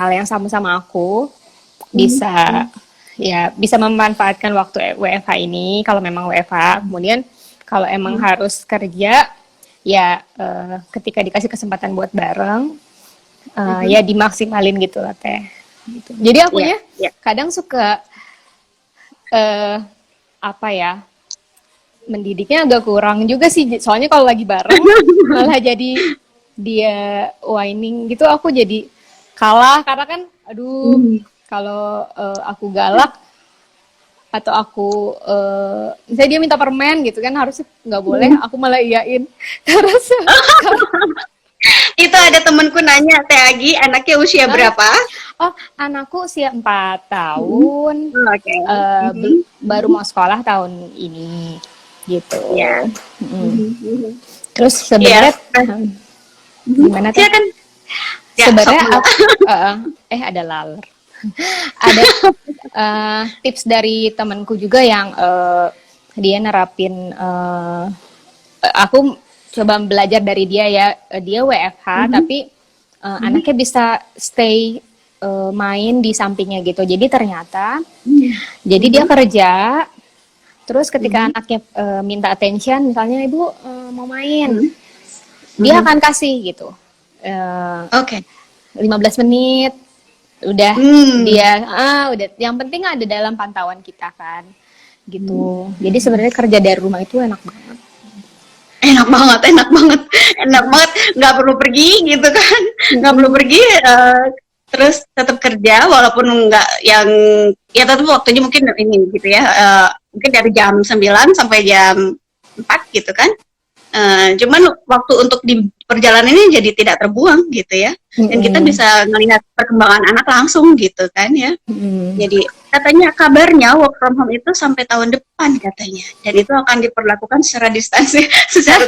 yang sama aku bisa memanfaatkan waktu WFH ini kalau memang WFH. Kemudian kalau emang harus kerja ya ketika dikasih kesempatan buat bareng ya dimaksimalin gitu lah Teh. Gitu. Jadi aku kadang suka mendidiknya agak kurang juga sih, soalnya kalau lagi bareng malah jadi dia whining gitu, aku jadi kalah karena kan kalau aku galak atau aku misalnya dia minta permen gitu kan, harusnya nggak boleh, aku malah iyain. Terus itu ada temenku nanya, TAG anaknya usia berapa? Oh, anakku usia 4 tahun. Baru mau sekolah tahun ini gitu. Terus sebenarnya gimana tuh? Sebenarnya ada laler. Ada tips dari temanku juga yang dia nerapin, aku coba belajar dari dia ya, dia WFH tapi anaknya bisa stay main di sampingnya gitu. Jadi ternyata jadi dia kerja, terus ketika anaknya minta attention, misalnya ibu mau main, dia akan kasih gitu. 15 menit udah dia udah, yang penting ada dalam pantauan kita kan gitu. Jadi sebenarnya kerja dari rumah itu enak banget, nggak perlu pergi gitu kan, nggak perlu pergi, terus tetap kerja walaupun nggak yang ya tetap waktunya mungkin ini gitu ya, mungkin dari jam 9 sampai jam 4 gitu kan. Cuman waktu untuk di perjalanan ini jadi tidak terbuang gitu ya, dan kita bisa melihat perkembangan anak langsung gitu kan ya. Jadi katanya kabarnya work from home itu sampai tahun depan katanya, dan itu akan diperlakukan secara distansi, secara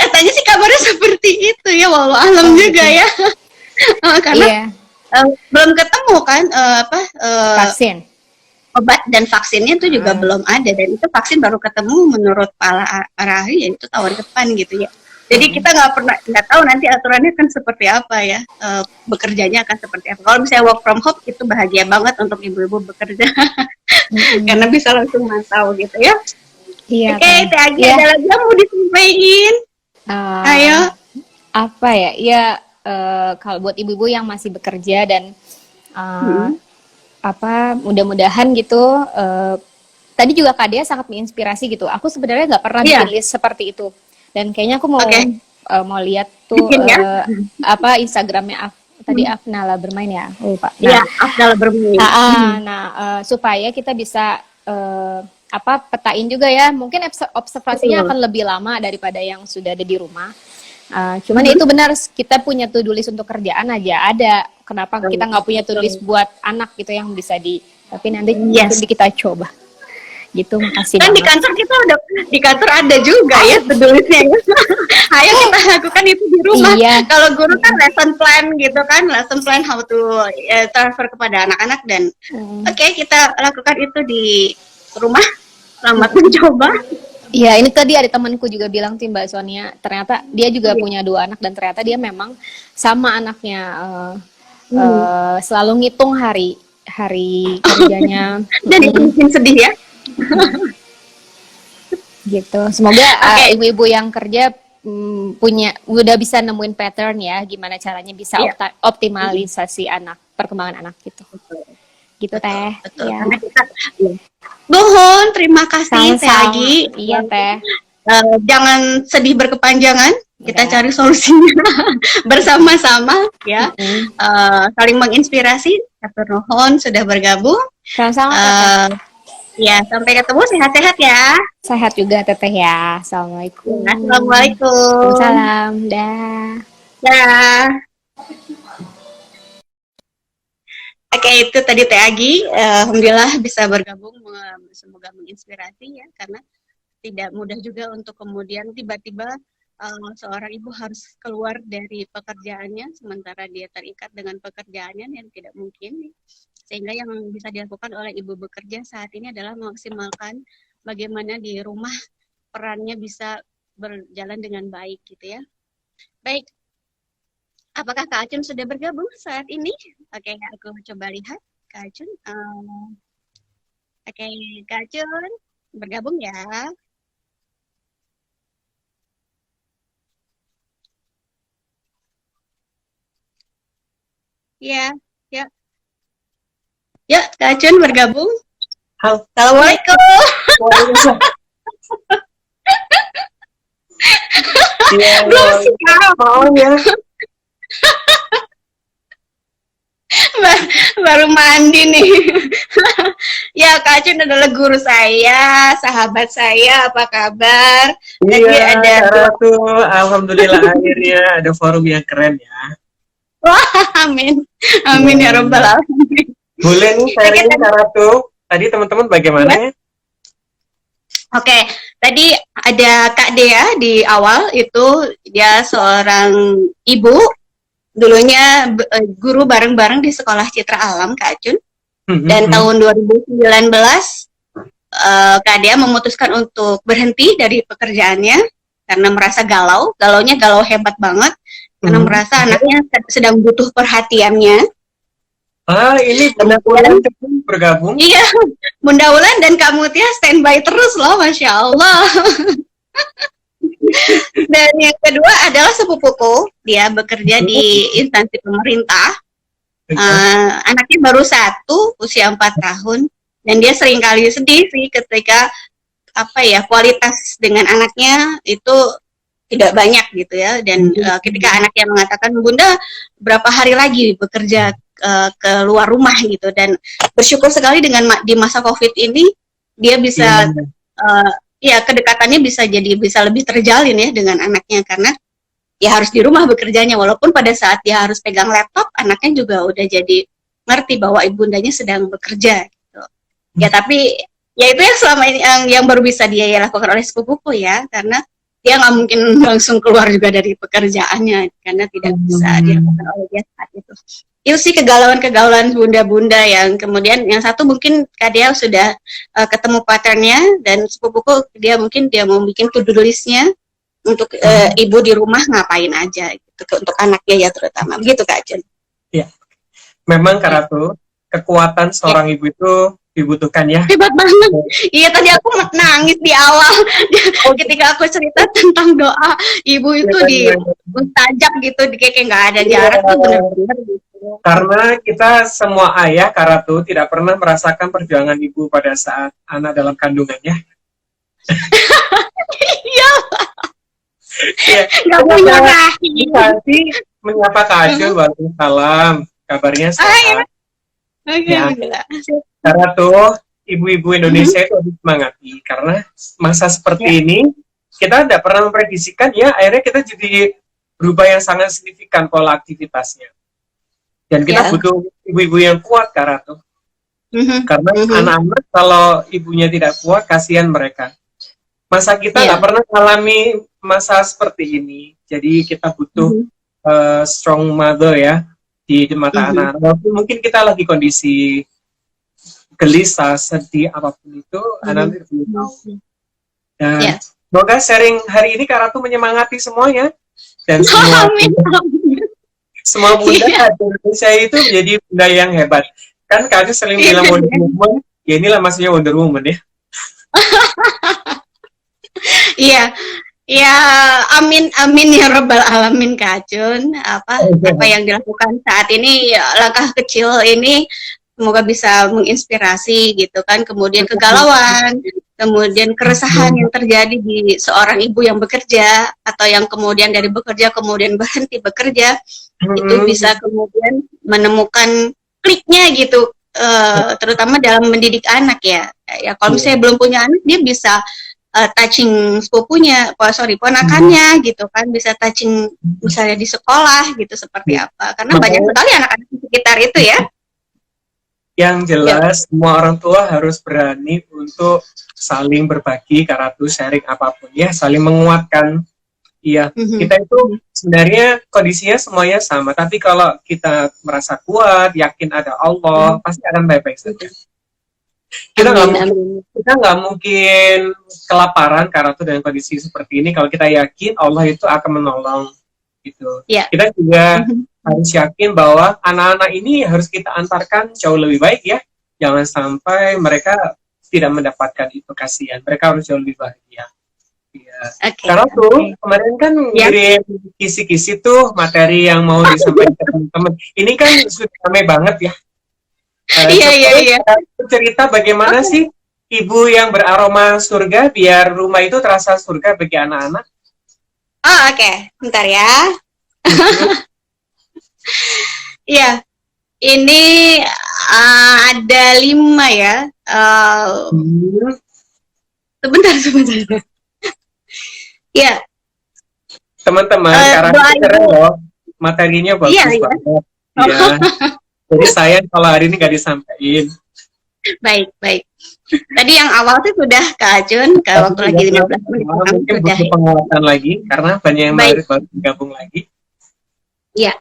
katanya sih kabarnya seperti itu ya, walau alam juga ya. Karena belum ketemu kan vaksin, obat dan vaksinnya itu juga belum ada, dan itu vaksin baru ketemu menurut Pak ahli ya itu tahun depan gitu ya. Jadi kita nggak tahu nanti aturannya kan seperti apa ya, bekerjanya akan seperti apa. Kalau misalnya work from home itu bahagia banget untuk ibu-ibu bekerja karena bisa langsung mantau gitu ya. Iya. Oke, Teh Agi, ada lagi yang mau disampaikan? Ayo. Apa ya? Ya kalau buat ibu-ibu yang masih bekerja dan mudah-mudahan gitu. Tadi juga Kak Dea sangat menginspirasi gitu. Aku sebenarnya nggak pernah bikin list seperti itu. Dan kayaknya aku mau lihat tuh Instagramnya tadi Afnala bermain ya, lupa. Iya, Afnala bermain. Supaya kita bisa petain juga ya. Mungkin observasinya akan lebih lama daripada yang sudah ada di rumah. Cuman itu benar, kita punya to-do list untuk kerjaan aja ada. Kenapa kita nggak punya to-do list buat anak gitu yang bisa tapi nanti kita coba. Gitu, makasih kan banget. Di kantor ada juga ya to-do-listnya. Ayo kita lakukan itu di rumah. Kalau guru kan lesson plan gitu kan, lesson plan how to transfer kepada anak-anak dan kita lakukan itu di rumah. Selamat mencoba. Iya, ini tadi ada temanku juga bilang tuh Mbak Sonia, ternyata dia juga punya 2 anak dan ternyata dia memang sama anaknya selalu ngitung hari kerjanya. Dan itu bikin sedih ya. Gitu. Semoga ibu-ibu yang kerja udah bisa nemuin pattern ya, gimana caranya bisa optimalisasi perkembangan anak gitu. Gitu Teh. Betul. Ya. Nuhun, terima kasih Teh Agi. Iya Teh. Jangan sedih berkepanjangan. Kita cari solusinya bersama-sama ya. Saling menginspirasi. Atur nuhun sudah bergabung. Sama-sama. Ya, sampai ketemu, sehat-sehat ya. Sehat juga Teteh ya. Assalamualaikum. Assalamualaikum. Salam. Dah. Dah. Oke, itu tadi Teh Agi. Alhamdulillah bisa bergabung, semoga menginspirasi ya, karena tidak mudah juga untuk kemudian tiba-tiba seorang ibu harus keluar dari pekerjaannya, sementara dia terikat dengan pekerjaannya yang tidak mungkin. Sehingga yang bisa dilakukan oleh ibu bekerja saat ini adalah memaksimalkan bagaimana di rumah perannya bisa berjalan dengan baik gitu ya. Baik, apakah Kak Acun sudah bergabung saat ini? Oke, aku coba lihat Kak Acun. Oke, Kak Acun bergabung ya. Ya, ya. Ya, Kak Acun bergabung. Halo. Assalamualaikum. Belum siap. Mau ya. Baru mandi nih. Ya, Kak Acun adalah guru saya, sahabat saya. Apa kabar? Tadi ada tuh. Alhamdulillah akhirnya ada forum yang keren ya. Wah, amin. Amin ya Rabbal Alamin. Boleh nih sharing Ratu. Tadi teman-teman bagaimana ya? Oke, tadi ada Kak Dea di awal itu, dia seorang ibu, dulunya guru bareng-bareng di Sekolah Citra Alam Kak Acun. Dan tahun 2019 Kak Dea memutuskan untuk berhenti dari pekerjaannya karena merasa galaunya galau hebat banget, karena merasa anaknya sedang butuh perhatiannya. Ini Bunda Ulan bergabung. Iya, Bunda Ulan dan Kak Mutia standby terus loh, Masya Allah. Dan yang kedua adalah sepupuku, dia bekerja di instansi pemerintah. Anaknya baru 1, usia 4 tahun, dan dia sering kali sedih sih ketika kualitas dengan anaknya itu tidak banyak gitu ya. Dan ketika anaknya mengatakan, Bunda berapa hari lagi bekerja ke luar rumah gitu, dan bersyukur sekali dengan di masa COVID ini dia bisa kedekatannya bisa lebih terjalin ya dengan anaknya, karena ya harus di rumah bekerjanya, walaupun pada saat dia harus pegang laptop anaknya juga udah jadi ngerti bahwa ibundanya sedang bekerja gitu. Ya tapi ya itu yang selama ini yang baru bisa dia lakukan oleh sepupuku ya, karena dia nggak mungkin langsung keluar juga dari pekerjaannya karena tidak bisa dilakukan oleh dia saat itu. Itu sih kegalauan bunda-bunda yang kemudian yang satu mungkin Kak Dea sudah ketemu patternnya, dan sepupuku dia mau bikin to-do listnya ibu di rumah ngapain aja gitu untuk anaknya ya terutama begitu Kak Jun. Iya. Memang Kak Ratu, kekuatan seorang ibu itu dibutuhkan ya. Hebat banget. Iya tadi aku nangis di awal ketika aku cerita tentang doa ibu itu di mustajab gitu, kayak nggak ada jarak tuh benar-benar gitu. Karena kita semua ayah Kak Ratu tidak pernah merasakan perjuangan ibu pada saat anak dalam kandungannya. Iya. Iya. Nggak punya kaki. Nanti menyapa Kak Ajun, waalaikumsalam. Kabarnya sehat. Oke. Karena tuh ibu-ibu Indonesia itu harus semangati karena masa seperti ini kita tidak pernah memprediksikan ya, akhirnya kita jadi berubah yang sangat signifikan pola aktivitasnya. Dan kita butuh ibu-ibu yang kuat Kak Ratu. Karena anak-anak kalau ibunya tidak kuat, kasihan mereka. Masa kita nggak pernah mengalami masa seperti ini, jadi kita butuh strong mother ya di mata anak-anak. Walaupun mungkin kita lagi kondisi gelisah, sedih, apapun itu, anak-anak perlu tahu. Dan semoga sharing hari ini Kak Ratu menyemangati semuanya dan semua bunda di Indonesia itu menjadi bunda yang hebat. Kan Kak Ajun sering bilang Wonder Woman, ya inilah maksudnya Wonder Woman ya. Iya, ya amin ya rabbal alamin Kak Ajun. Apa yang dilakukan saat ini langkah kecil ini semoga bisa menginspirasi gitu kan. Kemudian kegalauan, kemudian keresahan yang terjadi di seorang ibu yang bekerja atau yang kemudian dari bekerja kemudian berhenti bekerja itu bisa kemudian menemukan kliknya gitu. Terutama dalam mendidik anak ya. Ya kalau misalnya belum punya anak dia bisa touching sepupunya, ponakannya gitu kan, bisa touching misalnya di sekolah gitu seperti apa, karena banyak sekali anak-anak di sekitar itu ya. Yang jelas semua orang tua harus berani untuk saling berbagi, Kak Ratu, sharing apapun ya, saling menguatkan. Iya, kita itu sebenarnya kondisinya semuanya sama, tapi kalau kita merasa kuat, yakin ada Allah, pasti akan baik-baik saja. Kita nggak mungkin kelaparan karena itu dengan kondisi seperti ini kalau kita yakin Allah itu akan menolong gitu. Kita juga harus yakin bahwa anak-anak ini harus kita antarkan jauh lebih baik ya, jangan sampai mereka tidak mendapatkan itu, kasihan, mereka harus jauh lebih bahagia. Karena tuh kemarin kan ngirim kisi-kisi tuh materi yang mau disampaikan teman-teman, ini kan sudah ramai banget ya. Iya. Cerita bagaimana sih ibu yang beraroma surga biar rumah itu terasa surga bagi anak-anak? Oh oke. Bentar ya. Iya, ini ada 5 ya. Sebentar. Iya. Teman-teman, karena keren loh, materinya bagus banget. Iya. Jadi sayang kalau hari ini nggak disampaikan. Baik. Tadi yang awal tuh sudah Kak Ajun, waktu lagi 15 menit. Mungkin butuh penguatan lagi, karena banyak yang baru gabung lagi. Iya.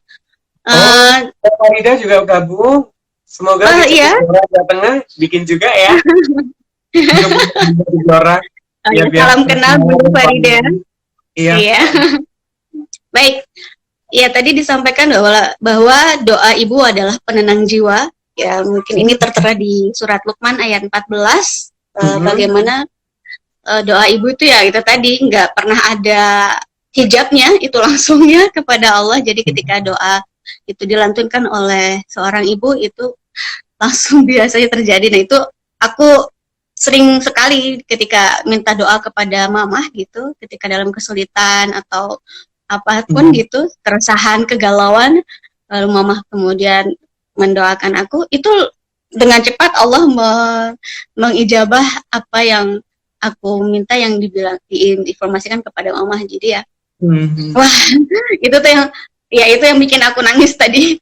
Farida juga gabung. Semoga di Jawa Tengah bikin juga ya. Salam kenal Bu Farida. Iya. Baik. Ya, tadi disampaikan bahwa doa ibu adalah penenang jiwa. Ya, mungkin ini tertera di surat Luqman ayat 14. Bagaimana doa ibu itu ya itu tadi nggak pernah ada hijabnya, itu langsungnya kepada Allah. Jadi ketika doa itu dilantunkan oleh seorang ibu itu langsung biasanya terjadi. Nah, itu aku sering sekali ketika minta doa kepada mamah gitu, ketika dalam kesulitan atau apapun gitu, keresahan, kegalauan, lalu mama kemudian mendoakan aku, itu dengan cepat Allah mengijabah apa yang aku minta, yang diinformasikan kepada mama. Jadi ya, wah itu tuh yang bikin aku nangis tadi,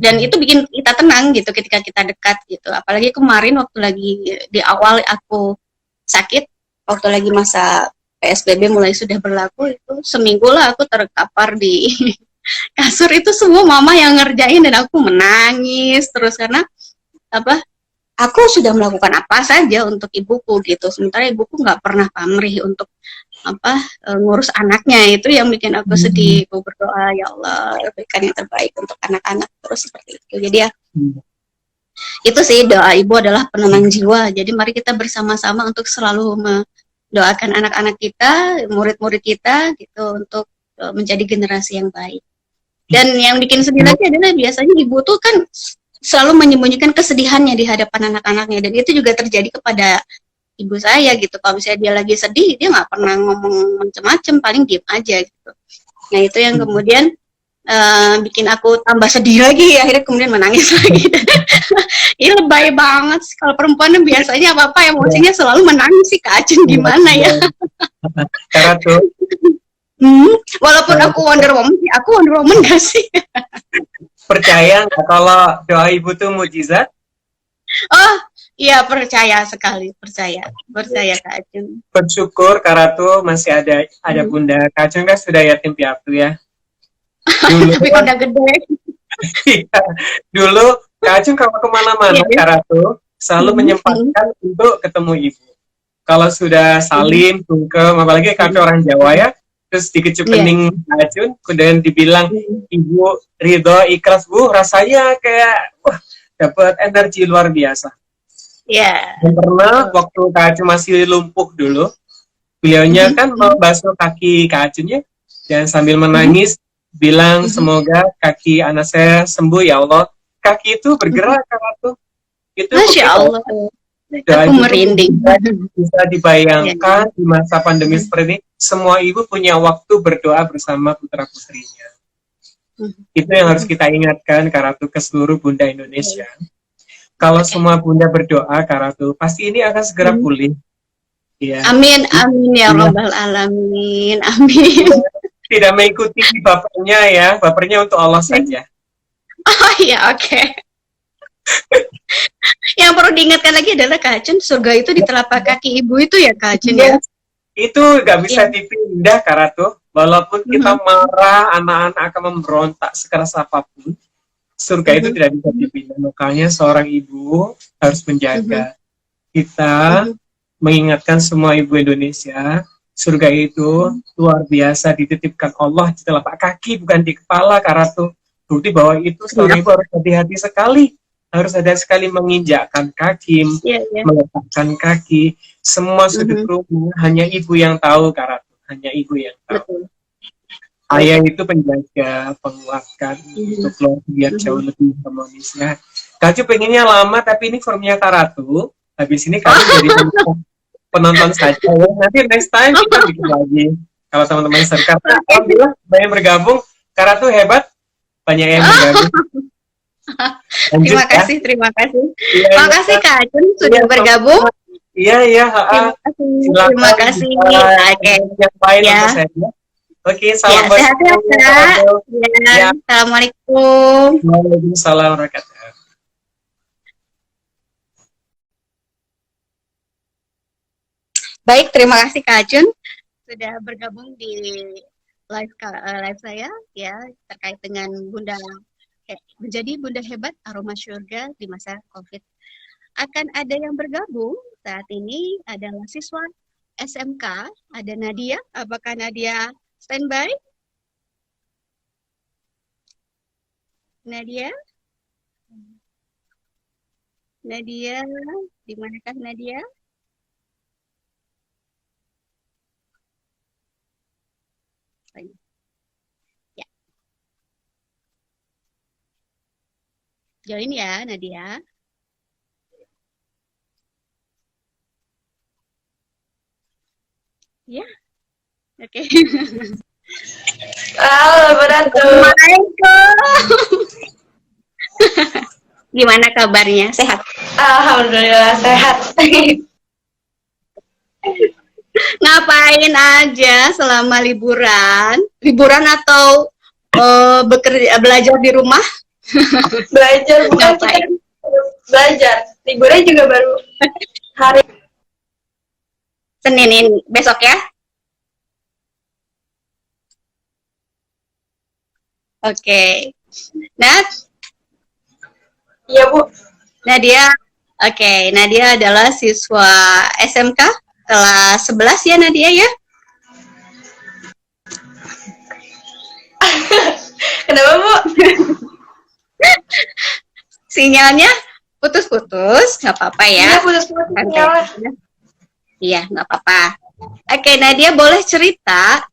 dan itu bikin kita tenang gitu ketika kita dekat gitu. Apalagi kemarin waktu lagi di awal aku sakit, waktu lagi masa PSBB mulai sudah berlaku, itu seminggu lah aku terkapar di kasur, itu semua mama yang ngerjain dan aku menangis terus karena aku sudah melakukan apa saja untuk ibuku gitu, sementara ibuku nggak pernah pamrih untuk ngurus anaknya. Itu yang bikin aku sedih. Aku berdoa, ya Allah berikan yang terbaik untuk anak-anak terus seperti itu. Jadi ya itu sih, doa ibu adalah penenang jiwa. Jadi mari kita bersama-sama untuk selalu mendoakan anak-anak kita, murid-murid kita gitu, untuk menjadi generasi yang baik. Dan yang bikin sedih lagi adalah biasanya ibu tuh kan selalu menyembunyikan kesedihannya di hadapan anak-anaknya, dan itu juga terjadi kepada ibu saya gitu. Kalau misalnya dia lagi sedih, dia nggak pernah ngomong macem-macem, paling diem aja gitu. Nah itu yang kemudian bikin aku tambah sedih lagi, akhirnya kemudian menangis lagi. Ini lebay banget. Kalau perempuan biasanya apa-apa emosinya selalu menangis sih, Kak Acun gimana ya? Karena tuh walaupun aku Wonder Woman, aku Wonder Woman gak sih? percaya nggak kalau doa ibu tuh mujizat? Oh iya, percaya sekali, percaya Kak Acun. Bersyukur karena tuh masih ada bunda. Kak Acun kan sudah yatim piatu ya. Dulu Tapi kan udah gede. iya, dulu Kak Acun kalau kemana-mana karena tuh selalu menyempatkan untuk ketemu ibu. Kalau sudah salim, sungkem, apalagi Kak Acun orang Jawa ya, terus dikecup kening Kak Acun, kemudian dibilang ibu ridho, ikhlas bu, rasanya kayak wah, dapat energi luar biasa. Iya. Dan pernah waktu Kak Acun masih lumpuh dulu, beliaunya kan membasuh kaki Kak Acun ya, dan sambil menangis bilang semoga kaki anak saya sembuh ya Allah. Kaki itu bergerak karena tuh itu Masya Allah. Aku merinding. Bisa dibayangkan di masa pandemi seperti ini, semua ibu punya waktu berdoa bersama putra putrinya. Itu yang harus kita ingatkan Karatu ke seluruh bunda Indonesia. Kalau semua bunda berdoa Karatu, pasti ini akan segera pulih. Ya. Amin, amin ya Rabbal Alamin. Amin. Tidak mengikuti bapernya ya, bapernya untuk Allah saja. Oh iya, oke. Yang perlu diingatkan lagi adalah Kak Acun, surga itu di telapak kaki ibu itu ya Kak Acun ya. Itu nggak bisa dipindah Karatu. Walaupun kita marah, anak-anak akan memberontak sekeras apapun, surga itu tidak bisa dipindah. Makanya seorang ibu harus menjaga. Kita mengingatkan semua ibu Indonesia, surga itu luar biasa dititipkan Allah di telapak kaki, bukan di kepala, Karatu. Bukti bahwa itu seorang ibu harus hati-hati sekali. Harus ada sekali menginjakkan kaki, meletakkan kaki. Semua sudut rumah hanya ibu yang tahu, Karatu. Hanya ibu yang tahu. Ayah itu penjaga, penguatkan untuk keluarga biar jauh lebih harmonisnya. Kaju pengennya lama, tapi ini formnya Karatu. Habis ini kami jadi penonton saja ya. Nanti next time kita bikin lagi. Kalau teman-teman serkat, alhamdulillah banyak bergabung. Karatu hebat, banyak yang bergabung. Lanjut, terima kasih. Terima kasih Kak Acun sudah bergabung. Iya. Terima kasih. Oke. Yang lain untuk saya. Oke, salam buat sehat-sehat, Kak. Assalamualaikum. Waalaikumsalam warahmatullahi wabarakatuh. Baik, terima kasih Kak Acun sudah bergabung di live saya ya, terkait dengan menjadi bunda hebat aroma surga di masa COVID. Akan ada yang bergabung saat ini adalah siswa SMK, ada Nadia. Apakah Nadia standby? Nadia, di manakah Nadia? Ya. Join ya Nadia. Ya. Oke. Halo, Beratu. Assalamualaikum. Gimana kabarnya? Sehat? Alhamdulillah sehat. Ngapain aja selama liburan? Liburan atau belajar di rumah? Belajar, bukan kita belajar. Liburan juga baru hari Senin ini, besok ya? Oke. Nat? Iya, Bu. Nadia. Oke, Nadia adalah siswa SMK kelas 11 ya Nadia ya? Kenapa, Bu? Sinyalnya putus-putus, nggak apa-apa ya. Iya, putus-putus Santai sinyalnya. aja. Iya, nggak apa-apa. Oke, Nadia boleh cerita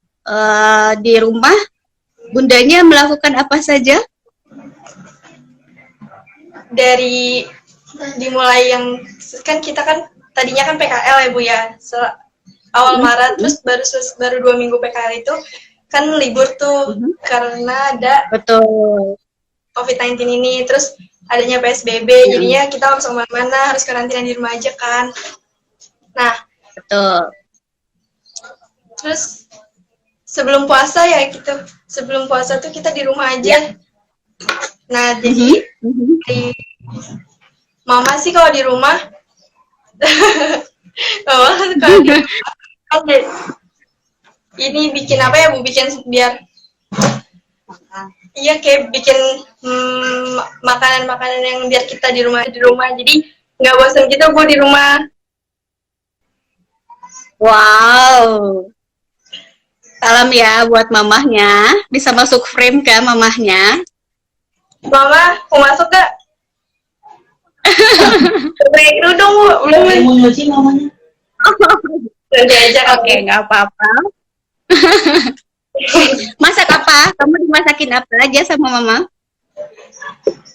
di rumah bundanya melakukan apa saja? Dari dimulai yang kan kita kan tadinya kan PKL ya, Bu ya. Awal Maret, terus baru 2 minggu PKL itu kan libur tuh karena ada Betul. COVID-19 ini, terus adanya PSBB, jadinya kita harus kemana-mana, harus karantina di rumah aja kan. Nah, Betul. terus sebelum puasa ya gitu, sebelum puasa tuh kita di rumah aja. Nah, jadi di Mama sih kalau di rumah, Mama kalau di rumah, ini bikin apa ya, Bu, bikin biar iya kayak bikin makanan-makanan yang biar kita di rumah jadi nggak bosan gitu, Bu, di rumah. Wow. Salam ya buat mamahnya. Bisa masuk frame ke mamahnya. Mama mau masuk gak? Pakai kerudung, Bu, belum mau nyuci mamanya. Nanti aja. Oke, nggak apa-apa. Masak apa? Kamu dimasakin apa aja sama mama?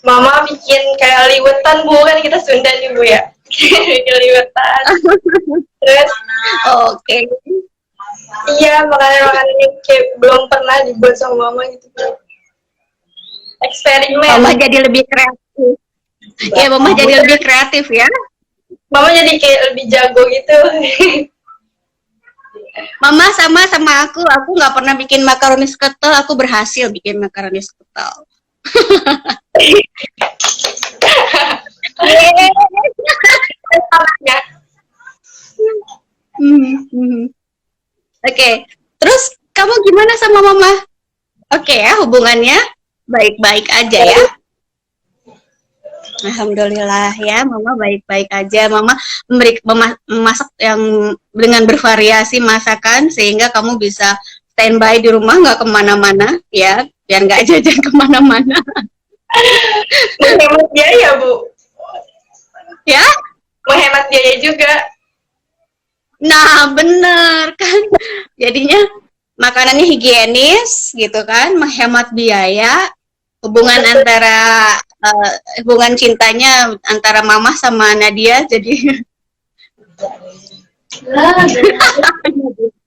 Mama bikin kayak liwetan, Bu, kan kita Sunda nih, Bu ya. Bikin liwetan. Terus Oke. iya, makanan-makanan yang kayak belum pernah dibuat sama Mama gitu. Eksperimen. Mama jadi lebih kreatif. Ya, mama jadi lebih kreatif ya. Mama jadi kayak lebih jago gitu. Mama sama aku nggak pernah bikin makaroni sketel, aku berhasil bikin makaroni sketel. Ya. Oke, terus kamu gimana sama mama? Oke ya, hubungannya baik-baik aja ya. Alhamdulillah ya, mama baik-baik aja. Mama memasak yang dengan bervariasi masakan sehingga kamu bisa standby di rumah, nggak kemana-mana ya, biar nggak jajan kemana-mana. Menghemat biaya, Bu. Ya? Menghemat biaya juga. Nah, bener kan. Jadinya makanannya higienis gitu kan, menghemat biaya. Hubungan antara hubungan cintanya antara mama sama Nadia jadi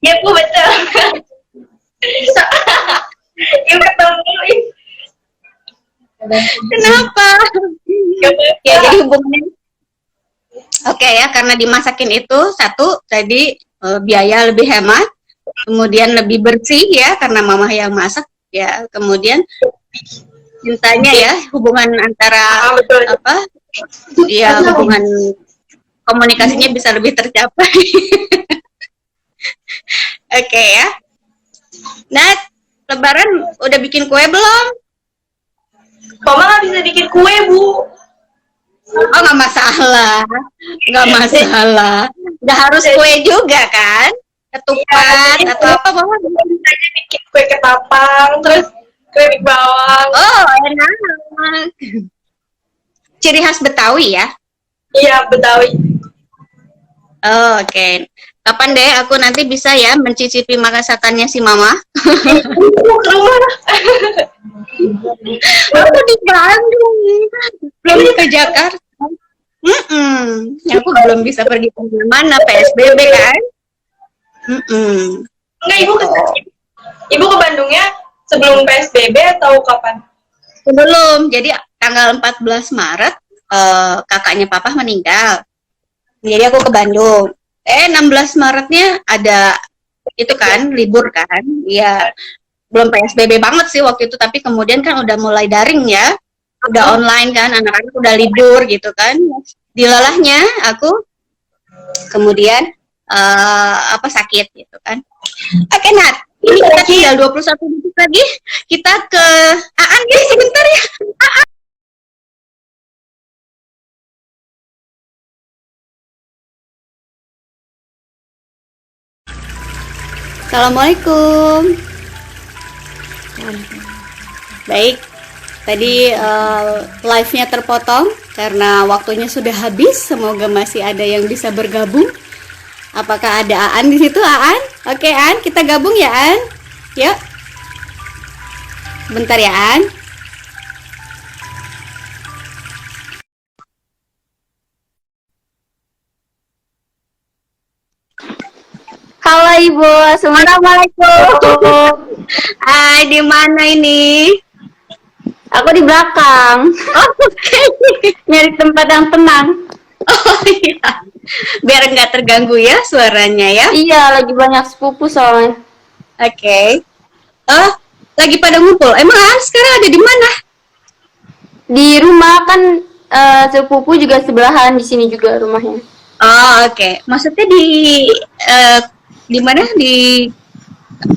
Ya, Bu, betul. Yuk ketemu. kenapa? Ya jadi hubungannya oke ya, karena dimasakin itu satu tadi biaya lebih hemat, kemudian lebih bersih ya karena mama yang masak ya, kemudian cintanya ya, hubungan antara Betul. apa ya, hubungan komunikasinya bisa lebih tercapai. Oke ya. Nah, lebaran udah bikin kue belum? Mama nggak bisa bikin kue, Bu. Oh, nggak masalah, nggak masalah. Nggak harus kue juga kan? Ketupat Iya, atau apa mama? Misalnya bikin kue ketapang, terus keripik bawang. Oh, enak. Ciri khas Betawi ya? Iya, Betawi. Oh, oke. Kapan deh aku nanti bisa ya mencicipi masakannya si mama? Mau ke rumah. Aku di Bandung, belum ke Jakarta. Aku belum bisa pergi ke mana, PSBB kan? Enggak, Ibu ke Bandungnya sebelum PSBB atau kapan? Belum. Jadi tanggal 14 Maret kakaknya papa meninggal. Jadi aku ke Bandung. 16 Maretnya ada itu kan libur kan? Iya. Belum PSBB banget sih waktu itu, tapi kemudian kan udah mulai daring ya. Udah online kan, anak-anak udah libur gitu kan. Dilalahnya aku kemudian sakit gitu kan. Oke, Nat. Ini kita tinggal 21 menit lagi. Kita ke Aan ya sebentar ya. Assalamualaikum. Baik, tadi live-nya terpotong karena waktunya sudah habis. Semoga masih ada yang bisa bergabung. Apakah ada Aan di situ, Aan? Oke, Aan, kita gabung ya, Aan. Yuk. Bentar ya, Aan. Halo Ibu, Assalamualaikum. Hai, di mana ini? Aku di belakang, Oh, oke. nyari tempat yang tenang. Oh iya. Biar nggak terganggu ya suaranya ya. Iya, lagi banyak sepupu soalnya. Oke. Oh, lagi pada ngumpul. Emang sekarang ada di mana? Di rumah kan sepupu juga sebelahan, di sini juga rumahnya. Oh, oke. Maksudnya di mana? Di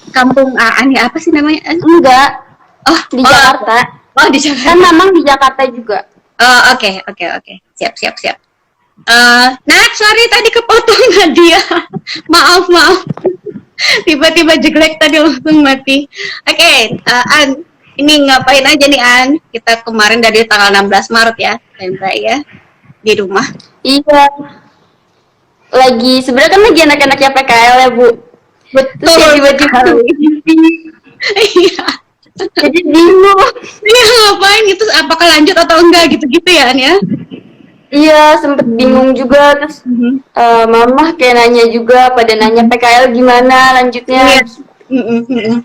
kampung Aan ya, apa sih namanya? Enggak, Oh, di Jakarta. Oh, di Jakarta. Kan Mamang di Jakarta juga. Oh, oke. Siap. Nah, sorry tadi kepotong Nadia. Maaf. Tiba-tiba jelek tadi langsung mati. Oke, An, ini ngapain aja nih An? Kita kemarin dari tanggal 16 Maret ya, Mbak ya, di rumah. Iya. Sebenarnya kan lagi anak-anaknya PKL ya, Bu. Betul. Terus ya tiba-tiba Iya. jadi bingung. Iya, ngapain gitu? Apakah lanjut atau enggak gitu-gitu ya, An ya? Iya, sempet bingung juga. Terus Mama kayak nanya juga, pada nanya PKL gimana lanjutnya. Iya.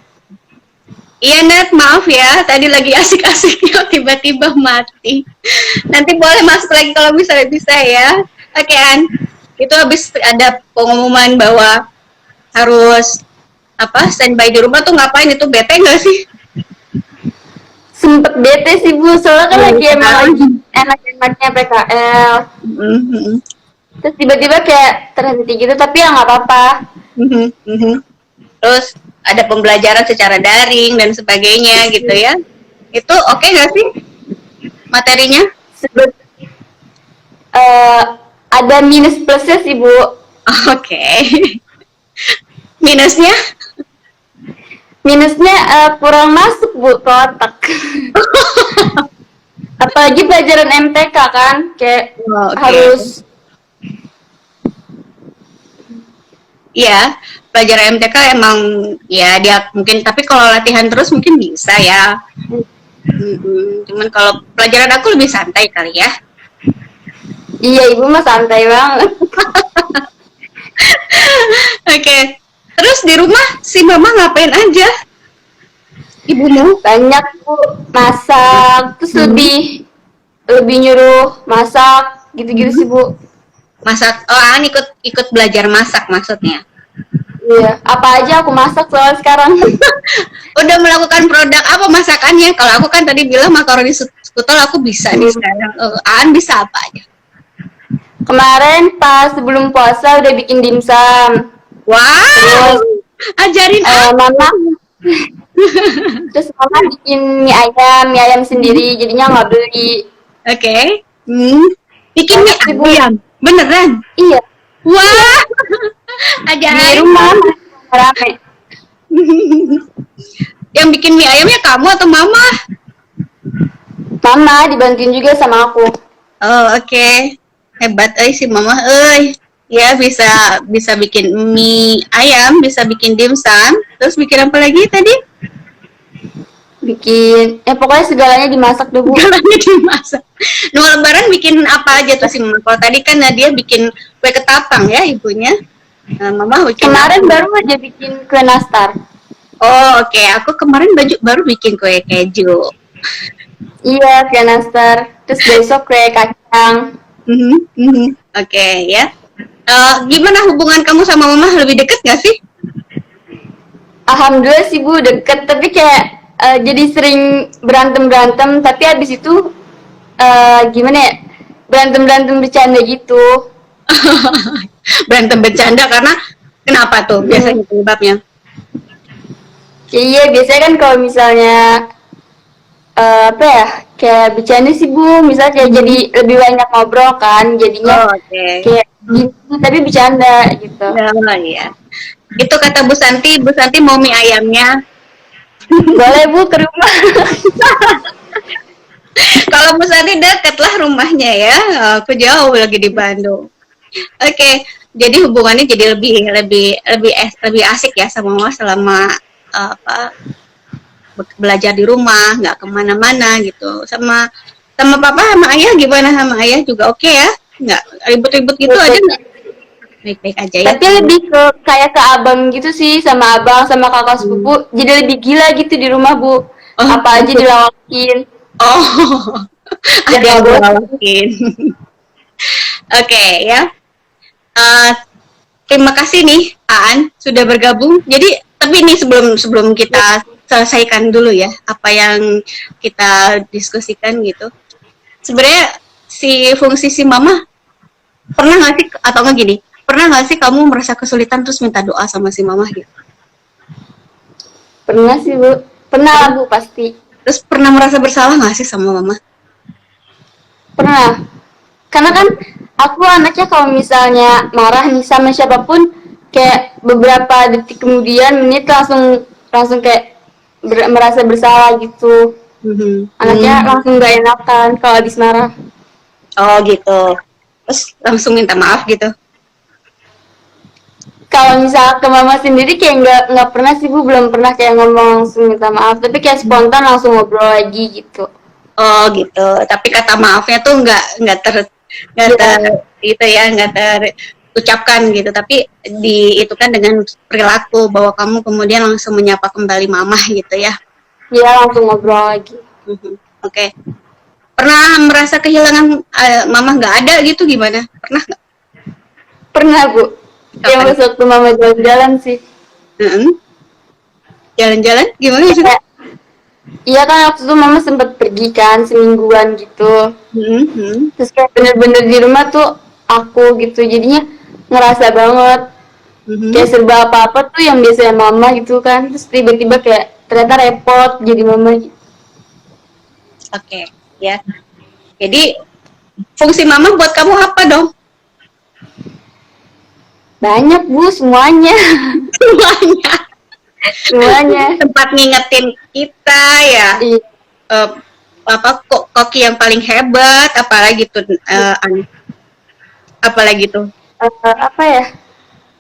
Iya, Nat, maaf ya, tadi lagi asik-asiknya tiba-tiba mati. Nanti boleh masuk lagi kalau misalnya bisa ya. Oke, An. Itu habis ada pengumuman bahwa harus standby di rumah tuh ngapain, itu bete nggak sih? Sempet bete sih, Bu, soalnya kan lagi emang lagi enak-enaknya PKL. Terus tiba-tiba kayak terhenti gitu, tapi ya nggak apa-apa. Terus ada pembelajaran secara daring dan sebagainya gitu ya. Itu oke nggak sih materinya? Ada minus plusnya sih, Bu. Oke. Minusnya? Minusnya kurang masuk, Bu, ke otak. Apalagi pelajaran MTK kan, kayak harus. Iya, pelajaran MTK emang ya dia mungkin, tapi kalau latihan terus mungkin bisa ya. Cuman kalau pelajaran aku lebih santai kali ya. Iya, Ibu mah santai banget. Oke. Terus di rumah si Mama ngapain aja? Ibumu? Banyak, Bu, masak, terus lebih nyuruh masak, gitu-gitu sih, Bu. Masak. Oh, An ikut belajar masak maksudnya. Iya, apa aja aku masak soal sekarang. Udah melakukan produk apa masakannya? Kalau aku kan tadi bilang makaroni skutol aku bisa nih sekarang. An bisa apa aja? Kemarin pas sebelum puasa udah bikin dimsum. Wow. Terus Ajarin Mama. Terus Mama bikin mie ayam sendiri, jadinya nggak beli. Oke. Bikin mie ayam. Beneran? Iya. Wah. Ajarin. Di rumah rame. Yang bikin mie ayamnya kamu atau Mama? Mama dibantuin juga sama aku. Oh, oke. Hebat si Mama ya bisa bikin mie ayam, bisa bikin dimsum, terus bikin apa lagi tadi? Bikin pokoknya segalanya dimasak deh, Bu. Segalanya dimasak. Nah, Lebaran bikin apa aja tuh si Mama? Kalau tadi kan Nadia bikin kue ketapang ya ibunya. Mama bikin kemarin apa? baru aja bikin kue nastar. Oh, oke. Aku kemarin baru bikin kue keju. Iya, kue nastar. Terus besok kue kacang. Oke, ya. Gimana hubungan kamu sama Mama? Lebih deket gak sih? Alhamdulillah sih, Bu, deket. Tapi kayak jadi sering berantem, tapi habis itu gimana ya? Berantem bercanda gitu. Berantem bercanda karena kenapa tuh biasanya penyebabnya? Iya, biasanya kan kalau misalnya kayak bercanda sih, Bu, misalnya kayak jadi lebih banyak ngobrol kan, jadinya kayak gitu, tapi bercanda gitu. Oh, iya. Itu kata Bu Santi mau mie ayamnya Boleh Bu ke rumah. Kalau Musadi deket lah rumahnya ya. Aku jauh lagi di Bandung. Oke, jadi hubungannya jadi lebih asik ya sama mama selama apa belajar di rumah, nggak kemana-mana gitu. Sama papa sama ayah gimana, sama ayah juga oke ya, nggak ribut-ribut gitu aja nggak? Baik-baik aja ya. Tapi lebih ke kayak ke abang gitu sih, sama abang sama kakak sepupu. Jadi lebih gila gitu di rumah Bu. Apa aja dilawakin. Oh, ada yang dilawakin. Oke ya. Terima kasih nih Aan sudah bergabung. Jadi tapi ini sebelum kita selesaikan dulu ya apa yang kita diskusikan gitu. Sebenarnya fungsi si mama pernah nggak sih, atau nggak gini, pernah nggak sih kamu merasa kesulitan terus minta doa sama si mama gitu? Pernah sih Bu. Pernah lah Bu pasti. Terus pernah merasa bersalah nggak sih sama mama? Pernah. Karena kan aku anaknya kalau misalnya marah nih sama siapapun, kayak beberapa detik kemudian menit langsung kayak merasa bersalah gitu. Anaknya langsung gak enakan kalau habis marah. Oh gitu. Terus langsung minta maaf gitu. Kalau misal ke mama sendiri kayak nggak pernah sih Bu, belum pernah kayak ngomong langsung minta maaf, tapi kayak spontan langsung ngobrol lagi gitu. Oh gitu. Tapi kata maafnya tuh nggak terucapkan gitu. Tapi itu kan dengan perilaku bahwa kamu kemudian langsung menyapa kembali mama gitu ya. Iya, langsung ngobrol lagi. Oke. Pernah merasa kehilangan mama nggak ada gitu gimana? Pernah nggak? Pernah Bu. Yang waktu mama jalan-jalan sih. Jalan-jalan gimana sih? Iya kan waktu itu mama sempat pergi kan semingguan gitu. Terus kayak bener-bener di rumah tuh aku gitu, jadinya ngerasa banget kayak serba apa-apa tuh yang biasanya mama gitu kan, terus tiba-tiba kayak ternyata repot jadi mama gitu. Oke, ya. Jadi fungsi mama buat kamu apa dong? Banyak Bu, semuanya. Semuanya. Tempat ngingetin kita ya. Iya. Koki yang paling hebat, apalagi tuh apalagi tuh? Apa ya?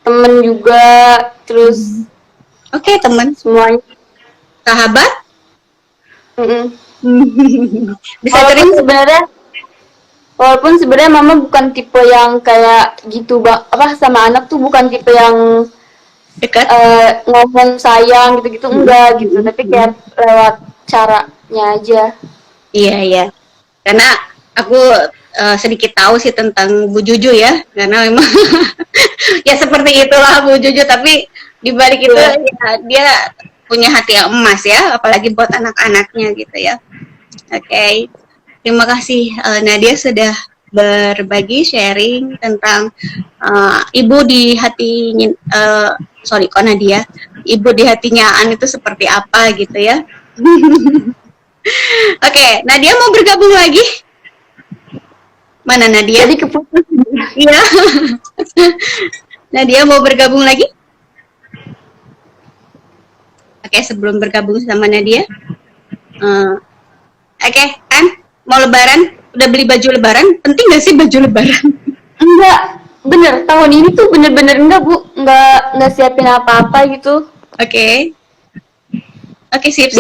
Temen juga, terus Oke, teman. semuanya. Sahabat? Bisa Walaupun sebenarnya mama bukan tipe yang kayak gitu sama anak tuh, bukan tipe yang dekat ngomong sayang gitu-gitu, enggak gitu, tapi kayak lewat caranya aja. Iya. Karena aku sedikit tahu sih tentang Bu Juju ya, karena memang ya seperti itulah Bu Juju, tapi di balik itu ya, dia punya hati yang emas ya, apalagi buat anak-anaknya gitu ya. Oke. Terima kasih Nadia sudah berbagi sharing tentang ibu di hatinya Nadia, ibu di hatinya Aan itu seperti apa gitu ya. Oke, Nadia mau bergabung lagi? Mana Nadia? Jadi keputus. Iya. Nadia mau bergabung lagi? Oke, sebelum bergabung sama Nadia, oke, An, mau lebaran? Udah beli baju lebaran? Penting gak sih baju lebaran? Enggak, bener. Tahun ini tuh bener-bener enggak Bu, enggak siapin apa-apa gitu. Oke, sip.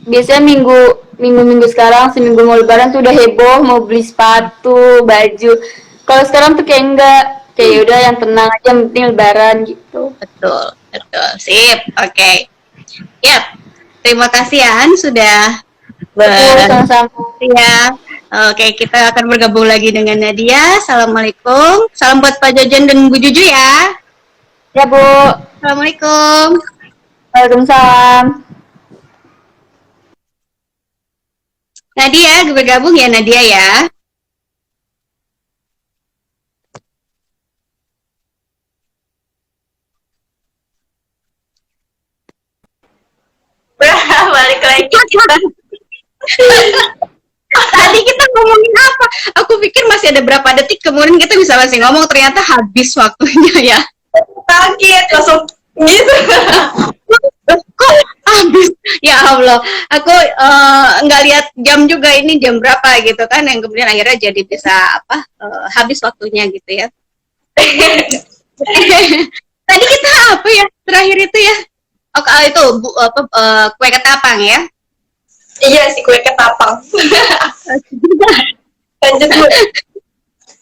Biasanya minggu sekarang, seminggu mau lebaran tuh udah heboh, mau beli sepatu, baju. Kalau sekarang tuh kayak enggak, kayak udah yang tenang aja, yang penting lebaran gitu. Betul, sip. Oke. Yap. Terima kasih An sudah Sama-sama. ya. Oke, kita akan bergabung lagi dengan Nadia. Assalamualaikum. Salam buat Pak Jajan dan Bu Juju ya. Ya Bu. Assalamualaikum. Waalaikumsalam. Nadia, bergabung ya Nadia ya. Balik lagi kita. Tadi kita ngomongin apa? Aku pikir masih ada berapa detik, kemudian kita bisa masih ngomong, ternyata habis waktunya ya. Kaget langsung gitu. Kok habis. Ya Allah, aku nggak lihat jam juga, ini jam berapa gitu kan, yang kemudian akhirnya jadi bisa habis waktunya gitu ya. Tadi kita apa ya terakhir itu ya? Itu kue ketapang ya? Iya sih, kue ketapang. Lanjut Bu.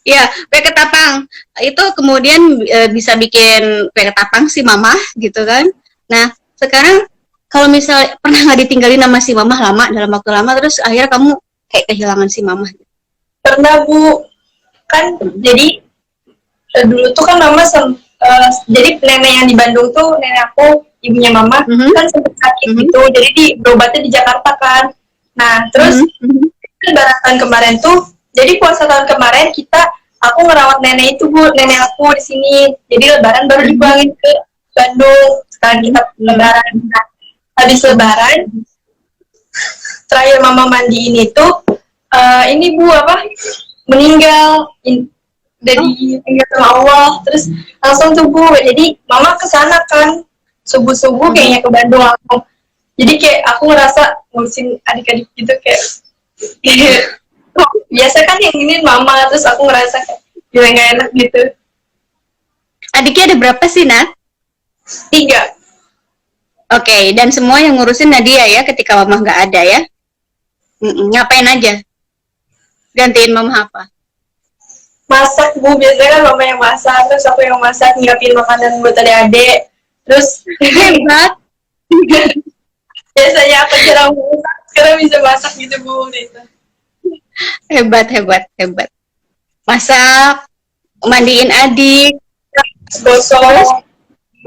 Ya, kue ketapang itu kemudian bisa bikin kue ketapang si mamah gitu kan. Nah, sekarang kalau misalnya pernah nggak ditinggalin sama si mamah lama, dalam waktu lama, terus akhirnya kamu kayak kehilangan si mamah? Pernah Bu, kan jadi dulu tuh kan mama jadi nenek yang di Bandung tuh, nenek aku, ibunya mama, kan sempat sakit gitu, jadi berobatnya di Jakarta kan. Nah, terus lebaran tahun kemarin tuh, jadi puasa tahun kemarin aku ngerawat nenek itu Bu, nenek aku di sini. Jadi lebaran baru dipulangin ke Bandung. Sekarang kita lebaran. Nah, habis lebaran, terakhir mama mandiin itu, ini Bu meninggal. Dari tinggal sama Allah, terus langsung tuh Bu, jadi mama kesana kan subuh-subuh kayaknya ke Bandung langsung. Jadi kayak aku ngerasa ngurusin adik-adik gitu kayak biasa kan yang ini mama, terus aku ngerasa kayak gak enak gitu. Adiknya ada berapa sih, Nat? 3. Oke, dan semua yang ngurusin Nadia ya ketika mama nggak ada ya? Ngapain aja? Gantiin mama apa? Masak Bu, biasanya kan mama yang masak, terus aku yang masak, nyiapin makanan buat adik-adik. Terus hebat. Biasanya aku jarang masak, sekarang bisa masak gitu Bu gitu. Hebat. Masak, mandiin adik, gosok.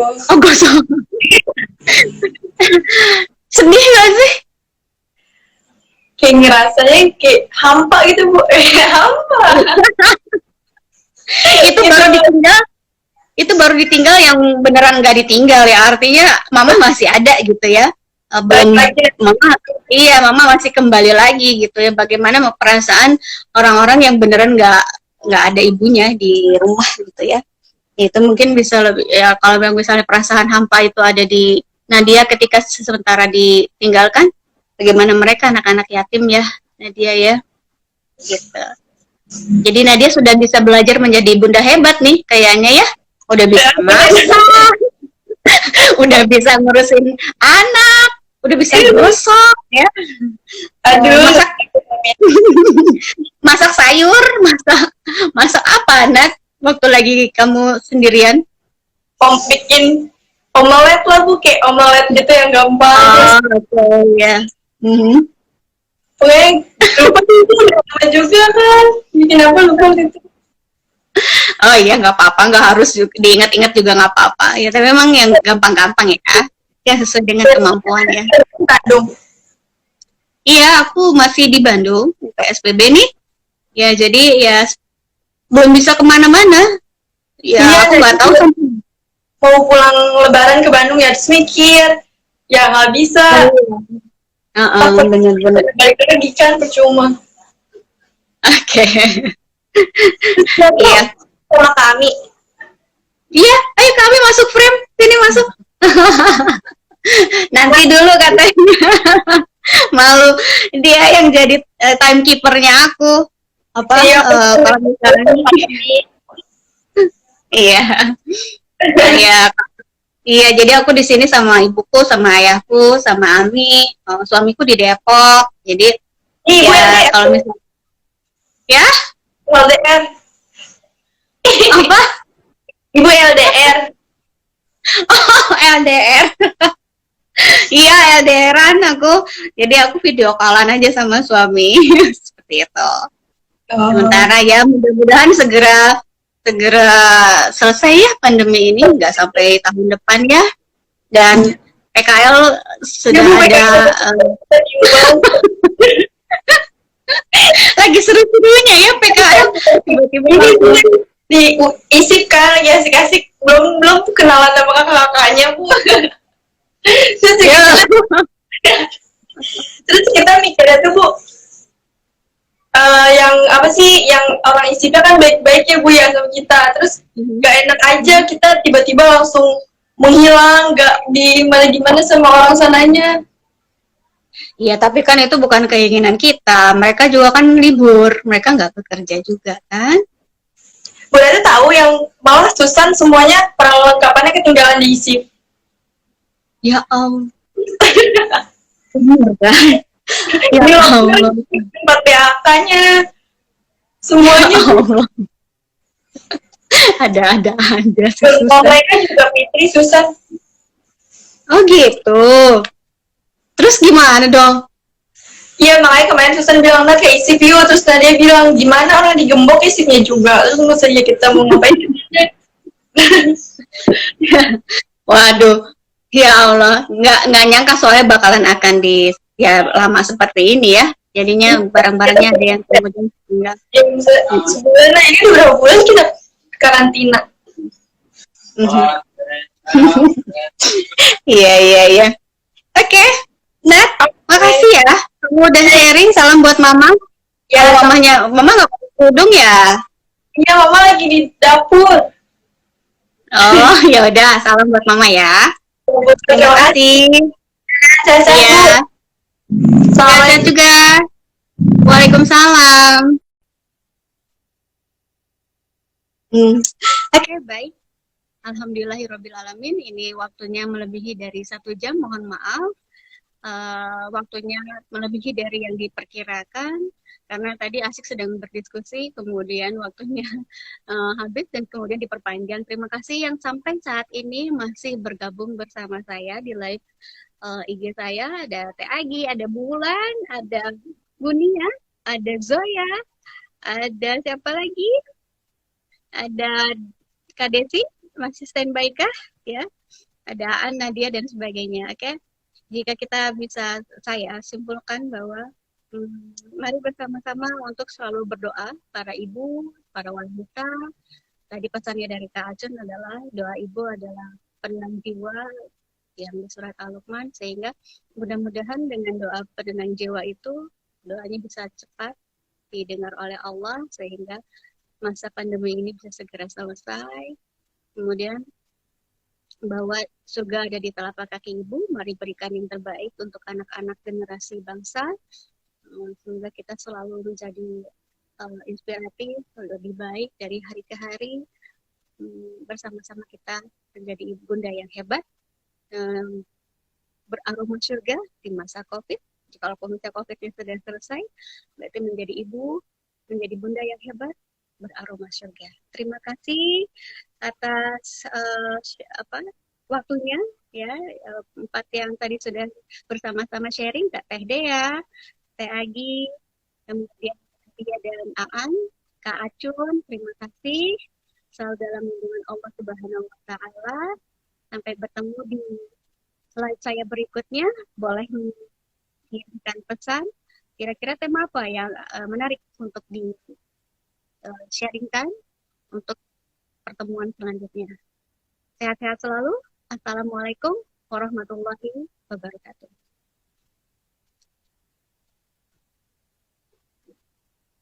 Oh, gosok. Sedih gak sih? Kayak ngerasanya kayak hampa gitu Bu. Hampa. Itu baru ditinggal yang beneran nggak ditinggal ya, artinya mama masih ada gitu ya. Mama masih kembali lagi gitu ya. Bagaimana perasaan orang-orang yang beneran nggak ada ibunya di rumah gitu ya. Itu mungkin bisa lebih ya, kalau misalnya perasaan hampa itu ada di Nadia ketika sementara ditinggalkan, bagaimana mereka anak-anak yatim ya Nadia ya gitu. Jadi Nadia sudah bisa belajar menjadi bunda hebat nih kayaknya ya. Udah bisa masak, udah bisa ngurusin anak, udah bisa gosok ya. Aduh. Masak sayur, masak apa Nat? Waktu lagi kamu sendirian? Bikin omelet lah Bu, kayak omelet gitu yang gampang. Ya. Pokoknya lupa juga kan, bikin apa lupa gitu. Oh iya, nggak apa-apa, nggak harus diingat-ingat juga nggak apa-apa. Ya, tapi memang yang gampang-gampang ya sesuai dengan kemampuan ya. Bandung. Iya, aku masih di Bandung, PSBB nih. Ya, jadi ya belum bisa kemana-mana. Ya, aku nggak tahu. Mau pulang lebaran ke Bandung ya harus mikir. Ya nggak bisa. Bener-bener. Balik lagi kan percuma. Oke. Iya. Sama kami. Iya, ayo kami masuk frame. Sini masuk. Nanti dulu katanya. Malu. Dia yang jadi timekeepernya aku. Kalau misalnya. Iya. Iya, jadi aku di sini sama ibuku, sama ayahku, sama Ami, suamiku di Depok. Jadi ya kalau misalnya ya LDR. Apa? Ibu LDR. Oh, LDR. Iya, LDRan aku. Jadi aku video callan aja sama suami. Seperti itu. Sementara ya mudah-mudahan segera selesai ya pandemi ini, nggak sampai tahun depan ya. Dan PKL sudah ada lagi seru-serunya ya PKL. Tiba-tiba di isip kan lagi asik-asik, belum kenalan sama kakak-kakaknya Bu. Terus kita mikirnya tuh Bu, yang apa sih, yang orang isipnya kan baik-baik ya Bu ya sama kita, terus gak enak aja kita tiba-tiba langsung menghilang, nggak di gimana sama orang sananya. Iya, tapi kan itu bukan keinginan kita. Mereka juga kan libur, mereka nggak bekerja juga kan? Bunda tahu yang malah Susan semuanya perlengkapannya ketinggalan di SIP. Ya Allah. Bener kan? Ya Allah. Tempat PHK-nya. Semuanya. Ya Allah. Ada. Mereka juga Fitri, Susan. Oh gitu. Terus gimana dong? Iya, makanya kemarin Susan bilang, nah kayak isi view, terus Nadia bilang, gimana orang digembok isinya juga, terus nggak saja kita mau ngapain. Waduh, ya Allah, nggak nyangka soalnya bakalan akan di ya lama seperti ini ya. Jadinya barang-barangnya ada yang kemudian tinggal. Ya, sebulan, nah ini udah berapa bulan kita karantina. Iya. Oke, Nat, makasih ya. Kamu udah sharing, salam buat Mama. Ya, Mama nggak pakai kerudung ya? Iya, Mama lagi di dapur. Oh, ya udah, salam buat Mama ya. Terima kasih. Iya. Salam juga. Waalaikumsalam. Oke, baik. Alhamdulillahirrabbilalamin. Ini waktunya melebihi dari 1 jam. Mohon maaf. Waktunya melebihi dari yang diperkirakan. Karena tadi Asyik sedang berdiskusi, kemudian waktunya habis dan kemudian diperpanjang. Terima kasih yang sampai saat ini masih bergabung bersama saya di live IG saya. Ada Teh Agi, ada Bulan, ada Bunia, ada Zoya, ada siapa lagi? Ada Kak Desi, masih standby kah? Ya, ada An, Nadia, dan sebagainya. Oke, jika kita bisa saya simpulkan bahwa mari bersama-sama untuk selalu berdoa, para ibu, para wanita. Tadi pesannya dari Kak Acun adalah doa ibu adalah penenang jiwa yang di surat Al-Luqman, sehingga mudah-mudahan dengan doa penenang jiwa itu doanya bisa cepat didengar oleh Allah sehingga masa pandemi ini bisa segera selesai. Kemudian bahwa surga ada di telapak kaki ibu, mari berikan yang terbaik untuk anak-anak generasi bangsa. Semoga kita selalu menjadi inspiratif, lebih baik dari hari ke hari. Bersama-sama kita menjadi bunda yang hebat, beraroma surga di masa COVID. Kalau masa COVID-nya sudah selesai, berarti menjadi ibu, menjadi bunda yang hebat, beraroma surga. Terima kasih atas waktunya ya, 4 yang tadi sudah bersama-sama sharing, Kak Teh Dea, Teh Agi, kemudian Tia dan Aan, Kak Acun, terima kasih. Selalu dalam lindungan Allah Subhanahu wa Ta'ala. Sampai bertemu di slide saya berikutnya. Boleh mengirimkan pesan. Kira-kira tema apa yang menarik untuk di sharingkan untuk pertemuan selanjutnya. Sehat-sehat selalu. Assalamualaikum warahmatullahi wabarakatuh.